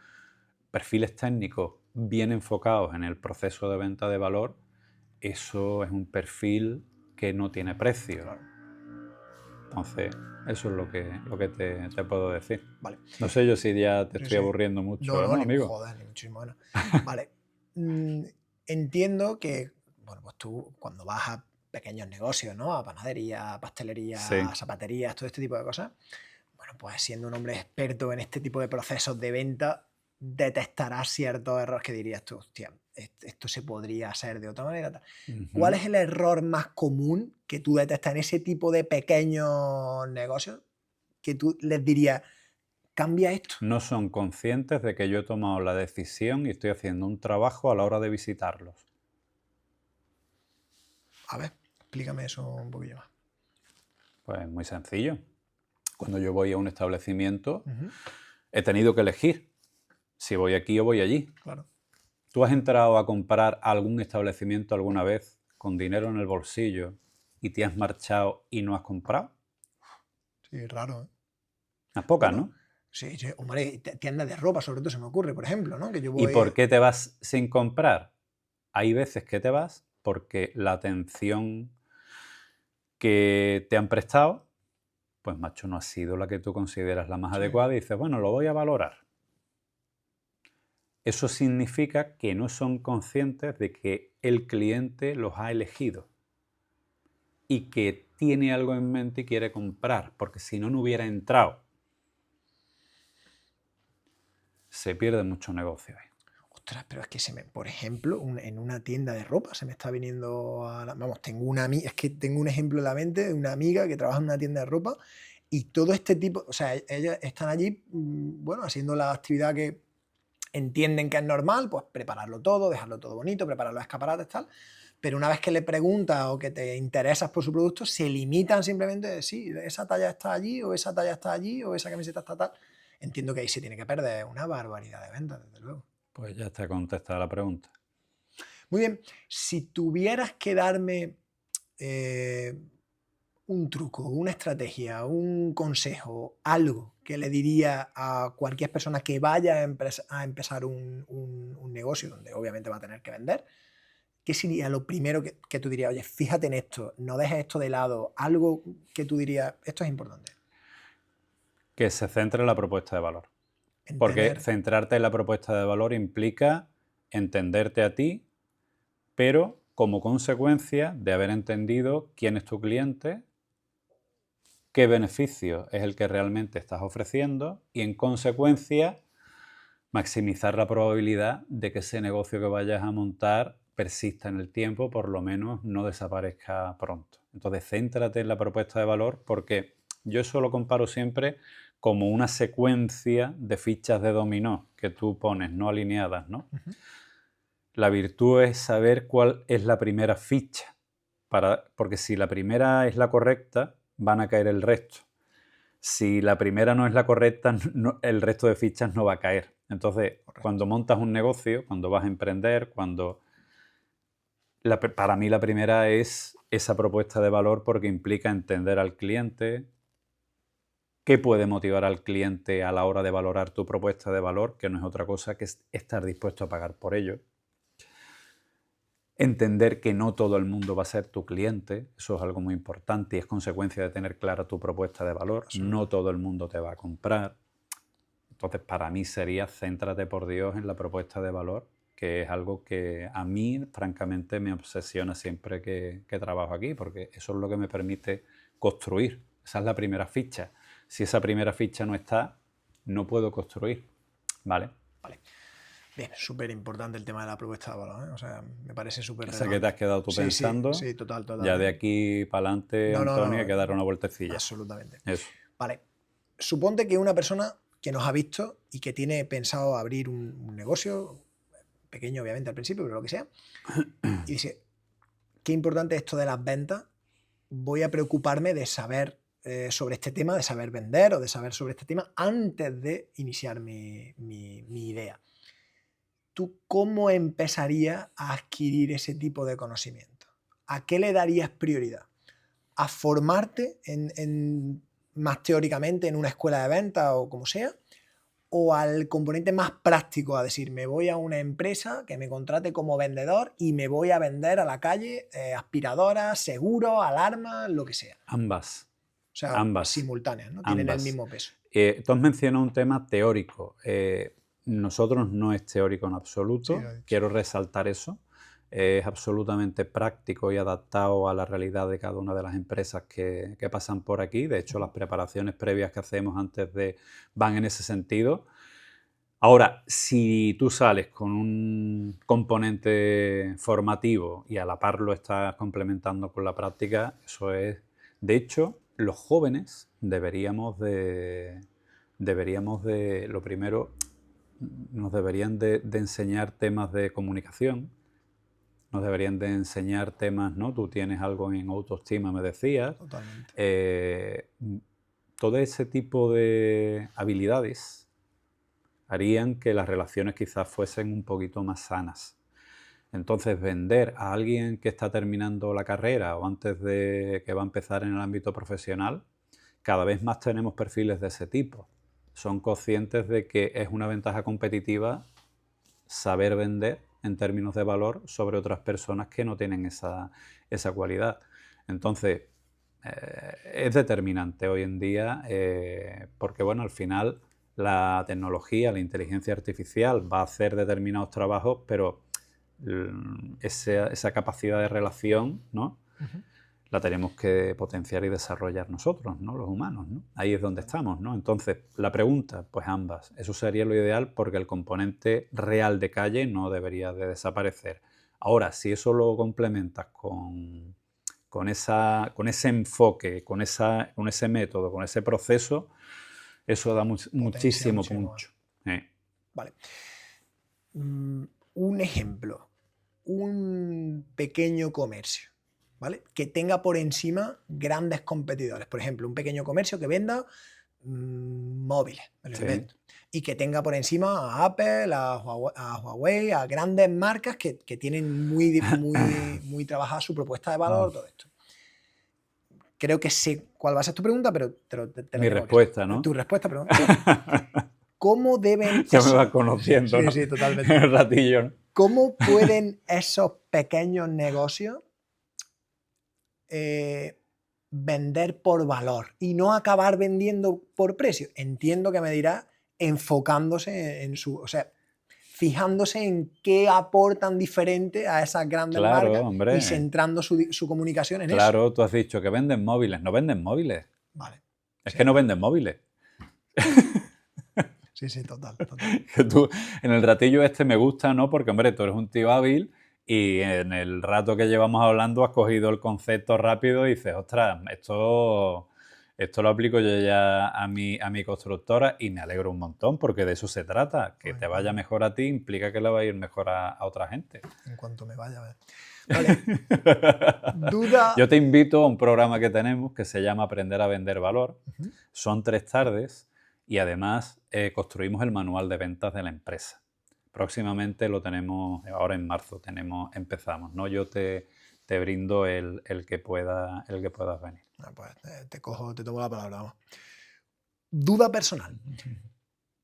[SPEAKER 1] perfiles técnicos bien enfocados en el proceso de venta de valor, eso es un perfil que no tiene precio.
[SPEAKER 2] Claro.
[SPEAKER 1] Entonces, eso es lo que te puedo decir.
[SPEAKER 2] Vale.
[SPEAKER 1] No sé yo si ya te
[SPEAKER 2] Sí,
[SPEAKER 1] estoy
[SPEAKER 2] sí.
[SPEAKER 1] aburriendo mucho,
[SPEAKER 2] No,
[SPEAKER 1] ¿no,
[SPEAKER 2] ni
[SPEAKER 1] amigo?
[SPEAKER 2] joder, ni muchísimo menos. Vale. Entiendo que, bueno, pues tú cuando vas a pequeños negocios, ¿no? A panadería, pastelería,
[SPEAKER 1] Sí.
[SPEAKER 2] zapaterías, todo este tipo de cosas, bueno, pues siendo un hombre experto en este tipo de procesos de venta, detectarás ciertos errores que dirías tú, hostia, esto se podría hacer de otra manera. Tal. ¿Cuál
[SPEAKER 1] Ujú.
[SPEAKER 2] es el error más común que tú detectas en ese tipo de pequeños negocios que tú les dirías, cambia esto?
[SPEAKER 1] No son conscientes de que yo he tomado la decisión y estoy haciendo un trabajo a la hora de visitarlos.
[SPEAKER 2] A ver, explícame eso un poquillo más.
[SPEAKER 1] Pues muy sencillo. Cuando yo voy a un establecimiento,
[SPEAKER 2] Ujú,
[SPEAKER 1] he tenido que elegir si voy aquí o voy allí.
[SPEAKER 2] claro.
[SPEAKER 1] ¿Tú has entrado a comprar a algún establecimiento alguna vez con dinero en el bolsillo y te has marchado y no has comprado?
[SPEAKER 2] Sí, raro, ¿eh?
[SPEAKER 1] Unas pocas,
[SPEAKER 2] Bueno,
[SPEAKER 1] ¿no?
[SPEAKER 2] sí, sí, hombre, tiendas de ropa, sobre todo se me ocurre, por ejemplo, ¿no? Que yo
[SPEAKER 1] ¿Y
[SPEAKER 2] voy.
[SPEAKER 1] por qué te vas sin comprar? Hay veces que te vas porque la atención que te han prestado, pues macho, no ha sido la que tú consideras la más
[SPEAKER 2] Sí.
[SPEAKER 1] adecuada y dices, bueno, lo voy a valorar. Eso significa que no son conscientes de que el cliente los ha elegido y que tiene algo en mente y quiere comprar, porque si no, no hubiera entrado. Se pierde mucho negocio ahí.
[SPEAKER 2] Ostras, pero es que por ejemplo, en una tienda de ropa se me está viniendo vamos, tengo una amiga, es que tengo un ejemplo en la mente de una amiga que trabaja en una tienda de ropa y todo este tipo, o sea, ellas están allí, bueno, haciendo la actividad que entienden que es normal, pues prepararlo todo, dejarlo todo bonito, preparar los escaparates, tal, pero una vez que le preguntas o que te interesas por su producto, se limitan simplemente de sí, esa talla está allí, o esa talla está allí, o esa camiseta está tal. Entiendo que ahí se tiene que perder una barbaridad de ventas, desde luego.
[SPEAKER 1] Pues ya está contestada la pregunta.
[SPEAKER 2] Muy bien, si tuvieras que darme eh, un truco, una estrategia, un consejo, algo que le diría a cualquier persona que vaya a empezar un negocio donde obviamente va a tener que vender, ¿qué sería lo primero que tú dirías? Oye, fíjate en esto, no dejes esto de lado, algo que tú dirías, esto es importante.
[SPEAKER 1] Que se centre en la propuesta de valor.
[SPEAKER 2] En
[SPEAKER 1] Porque
[SPEAKER 2] tener,
[SPEAKER 1] centrarte en la propuesta de valor implica entenderte a ti, pero como consecuencia de haber entendido quién es tu cliente, qué beneficio es el que realmente estás ofreciendo y en consecuencia maximizar la probabilidad de que ese negocio que vayas a montar persista en el tiempo, por lo menos no desaparezca pronto. Entonces, céntrate en la propuesta de valor porque yo eso lo comparo siempre como una secuencia de fichas de dominó que tú pones no alineadas, ¿no?
[SPEAKER 2] uh-huh.
[SPEAKER 1] La virtud es saber cuál es la primera ficha, porque si la primera es la correcta, van a caer el resto. Si la primera no es la correcta, el resto de fichas no va a caer. Entonces, cuando montas un negocio, cuando vas a emprender, para mí la primera es esa propuesta de valor porque implica entender al cliente, qué puede motivar al cliente a la hora de valorar tu propuesta de valor, que no es otra cosa que estar dispuesto a pagar por ello. Entender que no todo el mundo va a ser tu cliente, eso es algo muy importante y es consecuencia de tener clara tu propuesta de valor. No todo el mundo te va a comprar. Entonces, para mí sería céntrate por Dios en la propuesta de valor, que es algo que a mí, francamente, me obsesiona siempre que trabajo aquí, porque eso es lo que me permite construir. Esa es la primera ficha. Si esa primera ficha no está, no puedo construir. ¿Vale?
[SPEAKER 2] Vale. Bien, súper importante el tema de la propuesta de valor, ¿eh? O sea, me parece súper
[SPEAKER 1] Esa que te
[SPEAKER 2] relevante.
[SPEAKER 1] has quedado tú
[SPEAKER 2] Sí, sí,
[SPEAKER 1] pensando,
[SPEAKER 2] sí, total,
[SPEAKER 1] ya
[SPEAKER 2] total,
[SPEAKER 1] de
[SPEAKER 2] ¿eh?
[SPEAKER 1] aquí para adelante,
[SPEAKER 2] No, no,
[SPEAKER 1] Antonio, hay
[SPEAKER 2] no,
[SPEAKER 1] que dar una vueltecilla.
[SPEAKER 2] absolutamente.
[SPEAKER 1] Eso.
[SPEAKER 2] Vale, suponte que una persona que nos ha visto y que tiene pensado abrir un negocio, pequeño obviamente al principio, pero lo que sea, y dice, qué importante es esto de las ventas, voy a preocuparme de saber sobre este tema, de saber vender o de saber sobre este tema antes de iniciar mi idea. ¿Tú cómo empezarías a adquirir ese tipo de conocimiento? ¿A qué le darías prioridad? a formarte más teóricamente en una escuela de ventas o como sea, o al componente más práctico, a decir, me voy a una empresa que me contrate como vendedor y me voy a vender a la calle aspiradoras, seguros, alarmas, lo que sea?
[SPEAKER 1] Ambas.
[SPEAKER 2] O sea,
[SPEAKER 1] Ambas.
[SPEAKER 2] simultáneas, ¿no? Tienen el mismo peso.
[SPEAKER 1] Tú has mencionado un tema teórico. Nosotros no es teórico en absoluto.
[SPEAKER 2] Sí, lo he dicho.
[SPEAKER 1] Quiero resaltar eso. Es absolutamente práctico y adaptado a la realidad de cada una de las empresas que pasan por aquí. De hecho, las preparaciones previas que hacemos antes van en ese sentido. Ahora, si tú sales con un componente formativo y a la par lo estás complementando con la práctica, eso es... De hecho, los jóvenes deberíamos de... Lo primero, nos deberían de enseñar temas de comunicación, nos deberían de enseñar temas, ¿no? Tú tienes algo en autoestima, me decías.
[SPEAKER 2] Totalmente.
[SPEAKER 1] Todo ese tipo de habilidades harían que las relaciones quizás fuesen un poquito más sanas. Entonces, vender a alguien que está terminando la carrera o antes de que va a empezar en el ámbito profesional, cada vez más tenemos perfiles de ese tipo. Son conscientes de que es una ventaja competitiva saber vender en términos de valor sobre otras personas que no tienen esa cualidad. Entonces, es determinante hoy en día porque, bueno, al final la tecnología, la inteligencia artificial va a hacer determinados trabajos, pero esa capacidad de relación, ¿no? La tenemos que potenciar y desarrollar nosotros, ¿no? Los humanos, ¿no? Ahí es donde estamos, ¿no? Entonces, la pregunta, pues ambas. Eso sería lo ideal porque el componente real de calle no debería de desaparecer. Ahora, si eso lo complementas con ese enfoque, con ese método, con ese proceso, eso da muchísimo punch.
[SPEAKER 2] Vale. Un ejemplo, un pequeño comercio, ¿vale? Que tenga por encima grandes competidores. Por ejemplo, un pequeño comercio que venda móviles, me lo invento, y que tenga por encima a Apple, a Huawei, a grandes marcas que tienen muy trabajada su propuesta de valor, todo esto. Creo que sé cuál va a ser tu pregunta, pero te la
[SPEAKER 1] Mi respuesta,
[SPEAKER 2] aquí.
[SPEAKER 1] ¿no?
[SPEAKER 2] Tu respuesta, perdón. ¿Cómo deben...
[SPEAKER 1] Ya me vas conociendo, ¿no?
[SPEAKER 2] Sí, totalmente.
[SPEAKER 1] El ratillo, ¿no?
[SPEAKER 2] ¿Cómo pueden esos pequeños negocios vender por valor y no acabar vendiendo por precio? Entiendo que me dirá enfocándose en o sea, fijándose en qué aportan diferente a esas grandes marcas,
[SPEAKER 1] hombre,
[SPEAKER 2] y centrando su comunicación en eso.
[SPEAKER 1] Claro, tú has dicho que venden móviles. No venden móviles.
[SPEAKER 2] Vale.
[SPEAKER 1] Es que no venden móviles.
[SPEAKER 2] Sí, total.
[SPEAKER 1] Que tú, en el ratillo me gusta, ¿no? Porque, hombre, tú eres un tío hábil y en el rato que llevamos hablando has cogido el concepto rápido y dices, ostras, esto lo aplico yo ya a mi constructora y me alegro un montón porque de eso se trata. Que te vaya mejor a ti implica que le va a ir mejor a otra gente.
[SPEAKER 2] En cuanto me vaya, a ver. Vale. Duda.
[SPEAKER 1] Yo te invito a un programa que tenemos que se llama Aprender a Vender Valor. Son 3 tardes y además construimos el manual de ventas de la empresa. Próximamente lo tenemos, ahora en marzo empezamos, ¿no? Yo te brindo el que puedas venir.
[SPEAKER 2] Pues te tomo la palabra. Vamos. Duda personal.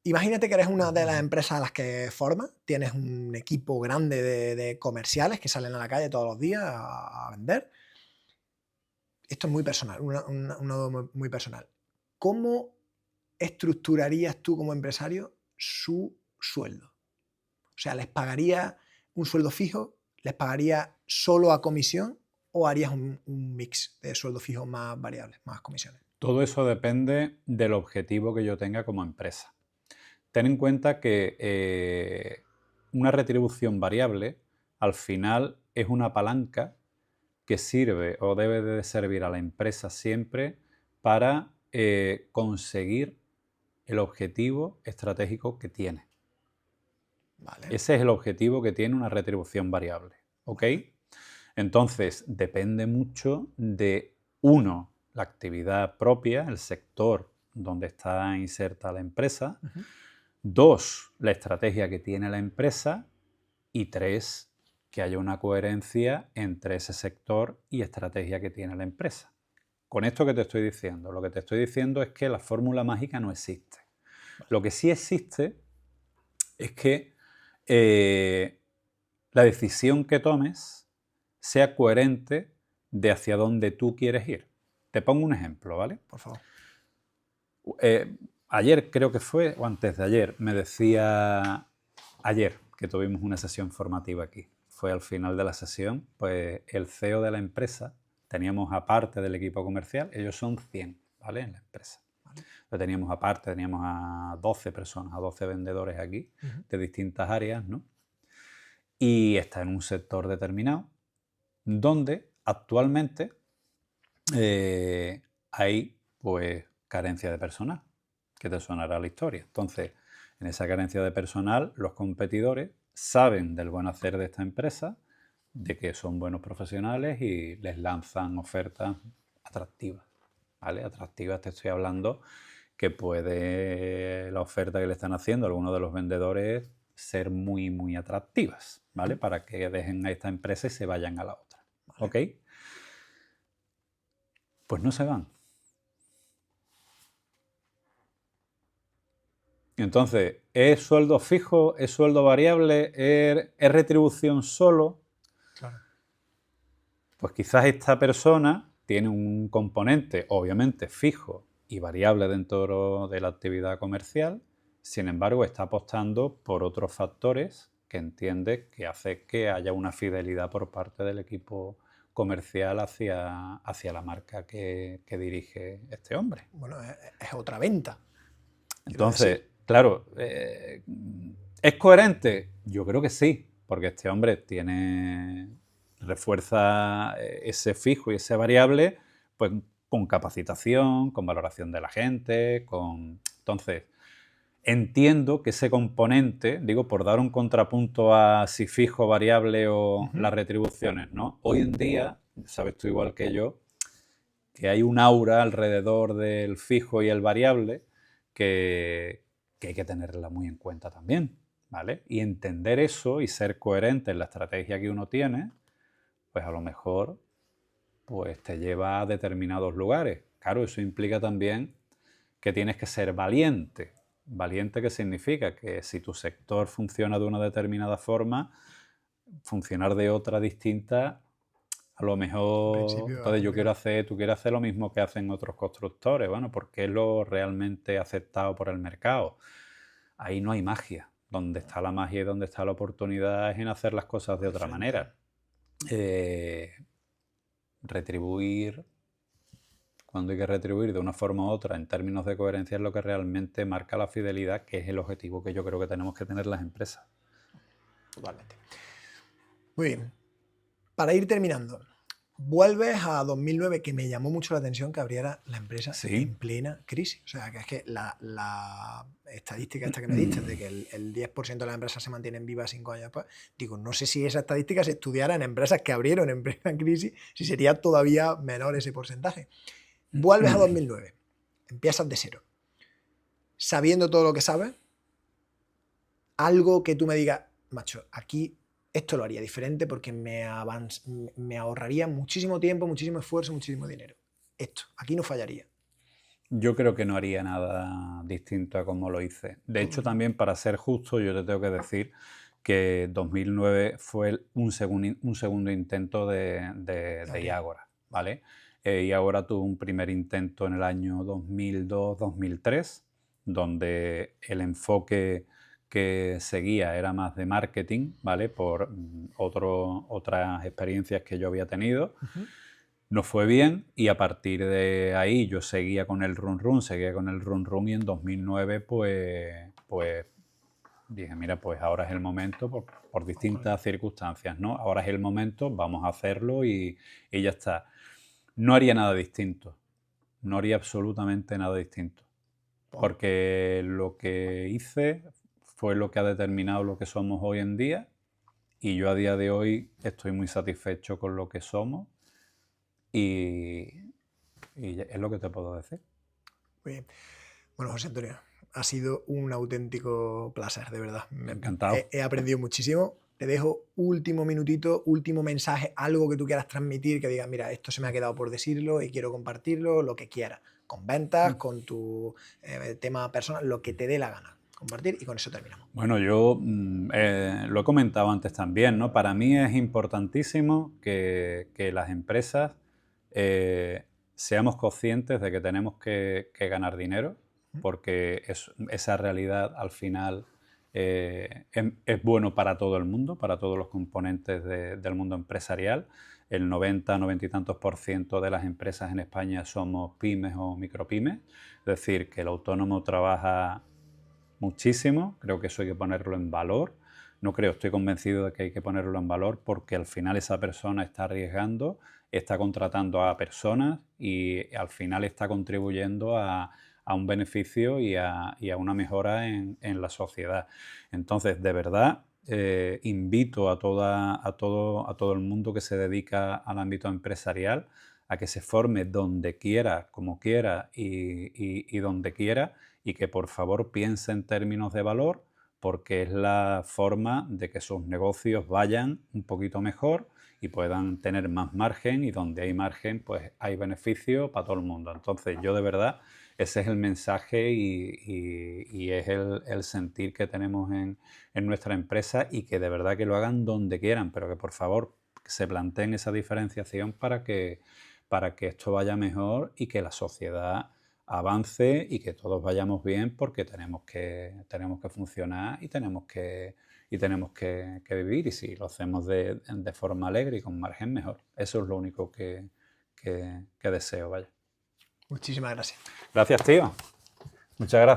[SPEAKER 2] Imagínate que eres una de las empresas a las que formas, tienes un equipo grande de comerciales que salen a la calle todos los días a vender. Esto es muy personal, una muy personal. ¿Cómo estructurarías tú como empresario su sueldo? O sea, ¿les pagarías un sueldo fijo? ¿Les pagarías solo a comisión? ¿O harías un mix de sueldo fijo más variables, más comisiones?
[SPEAKER 1] Todo eso depende del objetivo que yo tenga como empresa. Ten en cuenta que una retribución variable al final es una palanca que sirve o debe de servir a la empresa siempre para conseguir el objetivo estratégico que tiene.
[SPEAKER 2] Vale.
[SPEAKER 1] Ese es el objetivo que tiene una retribución variable. ¿Ok? Entonces, depende mucho de, uno, la actividad propia, el sector donde está inserta la empresa. 2, la estrategia que tiene la empresa. Y 3, que haya una coherencia entre ese sector y estrategia que tiene la empresa. con esto que te estoy diciendo, lo que te estoy diciendo es que la fórmula mágica no existe. Lo que sí existe es que la decisión que tomes sea coherente de hacia dónde tú quieres ir. Te pongo un ejemplo, ¿vale?
[SPEAKER 2] Por favor.
[SPEAKER 1] Ayer creo que fue, o antes de ayer, me decía, ayer que tuvimos una sesión formativa aquí, fue al final de la sesión, pues el CEO de la empresa, teníamos aparte del equipo comercial, ellos son 100, ¿vale? En la empresa. ¿Vale? Lo teníamos aparte, teníamos a 12 personas, a 12 vendedores aquí, de distintas áreas, ¿no? Y está en un sector determinado, donde actualmente hay, pues, carencia de personal, que te sonará la historia. Entonces, en esa carencia de personal, los competidores saben del buen hacer de esta empresa, de que son buenos profesionales y les lanzan ofertas atractivas, ¿vale? Atractivas te estoy hablando que puede la oferta que le están haciendo a algunos de los vendedores ser muy, muy atractivas, ¿vale? Para que dejen a esta empresa y se vayan a la otra, ¿ok? Pues no se van. Entonces, ¿es sueldo fijo? ¿Es sueldo variable? ¿Es retribución solo?
[SPEAKER 2] Claro.
[SPEAKER 1] Pues quizás esta persona tiene un componente, obviamente, fijo y variable dentro de la actividad comercial, sin embargo, está apostando por otros factores que entiende que hace que haya una fidelidad por parte del equipo comercial hacia la marca que dirige este hombre.
[SPEAKER 2] Bueno, es otra venta.
[SPEAKER 1] Entonces, claro, ¿es coherente? Yo creo que sí, porque este hombre refuerza ese fijo y ese variable, pues con capacitación, con valoración de la gente, Entonces, entiendo que ese componente, digo, por dar un contrapunto a si fijo, variable o las retribuciones, ¿no? Hoy en día, sabes tú igual que yo, que hay un aura alrededor del fijo y el variable que hay que tenerla muy en cuenta también, ¿vale? Y entender eso y ser coherente en la estrategia que uno tiene, pues a lo mejor pues te lleva a determinados lugares. Claro, eso implica también que tienes que ser valiente. ¿Valiente qué significa? Que si tu sector funciona de una determinada forma, funcionar de otra distinta, a lo mejor, entonces tú quieres hacer lo mismo que hacen otros constructores, bueno, porque es lo realmente aceptado por el mercado. Ahí no hay magia. Donde está la magia y donde está la oportunidad es en hacer las cosas de otra manera. Retribuir, cuando hay que retribuir de una forma u otra en términos de coherencia, es lo que realmente marca la fidelidad, que es el objetivo que yo creo que tenemos que tener las empresas.
[SPEAKER 2] Totalmente. Muy bien. Para ir terminando, vuelves a 2009, que me llamó mucho la atención que abriera la empresa en plena crisis. O sea, que es que la estadística esta que me diste, de que el 10% de las empresas se mantienen vivas 5 años después, digo, no sé si esa estadística se estudiara en empresas que abrieron en plena crisis, si sería todavía menor ese porcentaje. Vuelves a 2009, empiezas de cero. Sabiendo todo lo que sabes, algo que tú me digas, macho, aquí esto lo haría diferente porque me ahorraría muchísimo tiempo, muchísimo esfuerzo, muchísimo dinero. Esto, aquí no fallaría.
[SPEAKER 1] Yo creo que no haría nada distinto a como lo hice. De hecho, también para ser justo, yo te tengo que decir que 2009 fue un segundo intento de Iagora, ¿vale? Iagora tuvo un primer intento en el año 2002-2003, donde el enfoque que seguía era más de marketing, ¿vale? Por otras experiencias que yo había tenido. No fue bien y a partir de ahí yo seguía con el run run y en 2009 pues dije, mira, pues ahora es el momento por distintas circunstancias, ¿no? Ahora es el momento, vamos a hacerlo y ya está. No haría nada distinto, no haría absolutamente nada distinto, porque lo que hice fue lo que ha determinado lo que somos hoy en día y yo a día de hoy estoy muy satisfecho con lo que somos. Y es lo que te puedo decir.
[SPEAKER 2] Muy bien. Bueno, José Antonio, ha sido un auténtico placer, de verdad.
[SPEAKER 1] Encantado.
[SPEAKER 2] He aprendido muchísimo. te dejo último minutito, último mensaje, algo que tú quieras transmitir, que digas, mira, esto se me ha quedado por decirlo y quiero compartirlo, lo que quieras, con ventas, con tu tema personal, lo que te dé la gana compartir, y con eso terminamos.
[SPEAKER 1] Bueno, yo lo he comentado antes también, ¿no? Para mí es importantísimo que las empresas seamos conscientes de que tenemos que ganar dinero, porque esa realidad al final es bueno para todo el mundo, para todos los componentes del mundo empresarial. El 90 y tantos % de las empresas en España somos pymes o micropymes, es decir, que el autónomo trabaja muchísimo, creo que eso hay que ponerlo en valor. No creo, estoy convencido de que hay que ponerlo en valor porque al final esa persona está arriesgando, está contratando a personas y al final está contribuyendo a un beneficio y a una mejora en la sociedad. Entonces, de verdad, invito a todo el mundo que se dedica al ámbito empresarial a que se forme donde quiera, como quiera y donde quiera, y que por favor piense en términos de valor, porque es la forma de que sus negocios vayan un poquito mejor y puedan tener más margen, y donde hay margen pues hay beneficio para todo el mundo. Entonces yo de verdad ese es el mensaje y es el sentir que tenemos en nuestra empresa, y que de verdad que lo hagan donde quieran, pero que por favor se planteen esa diferenciación para que esto vaya mejor y que la sociedad avance y que todos vayamos bien, porque tenemos que funcionar y tenemos que vivir, y si lo hacemos de forma alegre y con margen, mejor. Eso es lo único que deseo, vaya.
[SPEAKER 2] Muchísimas gracias.
[SPEAKER 1] Gracias, tío. Muchas gracias.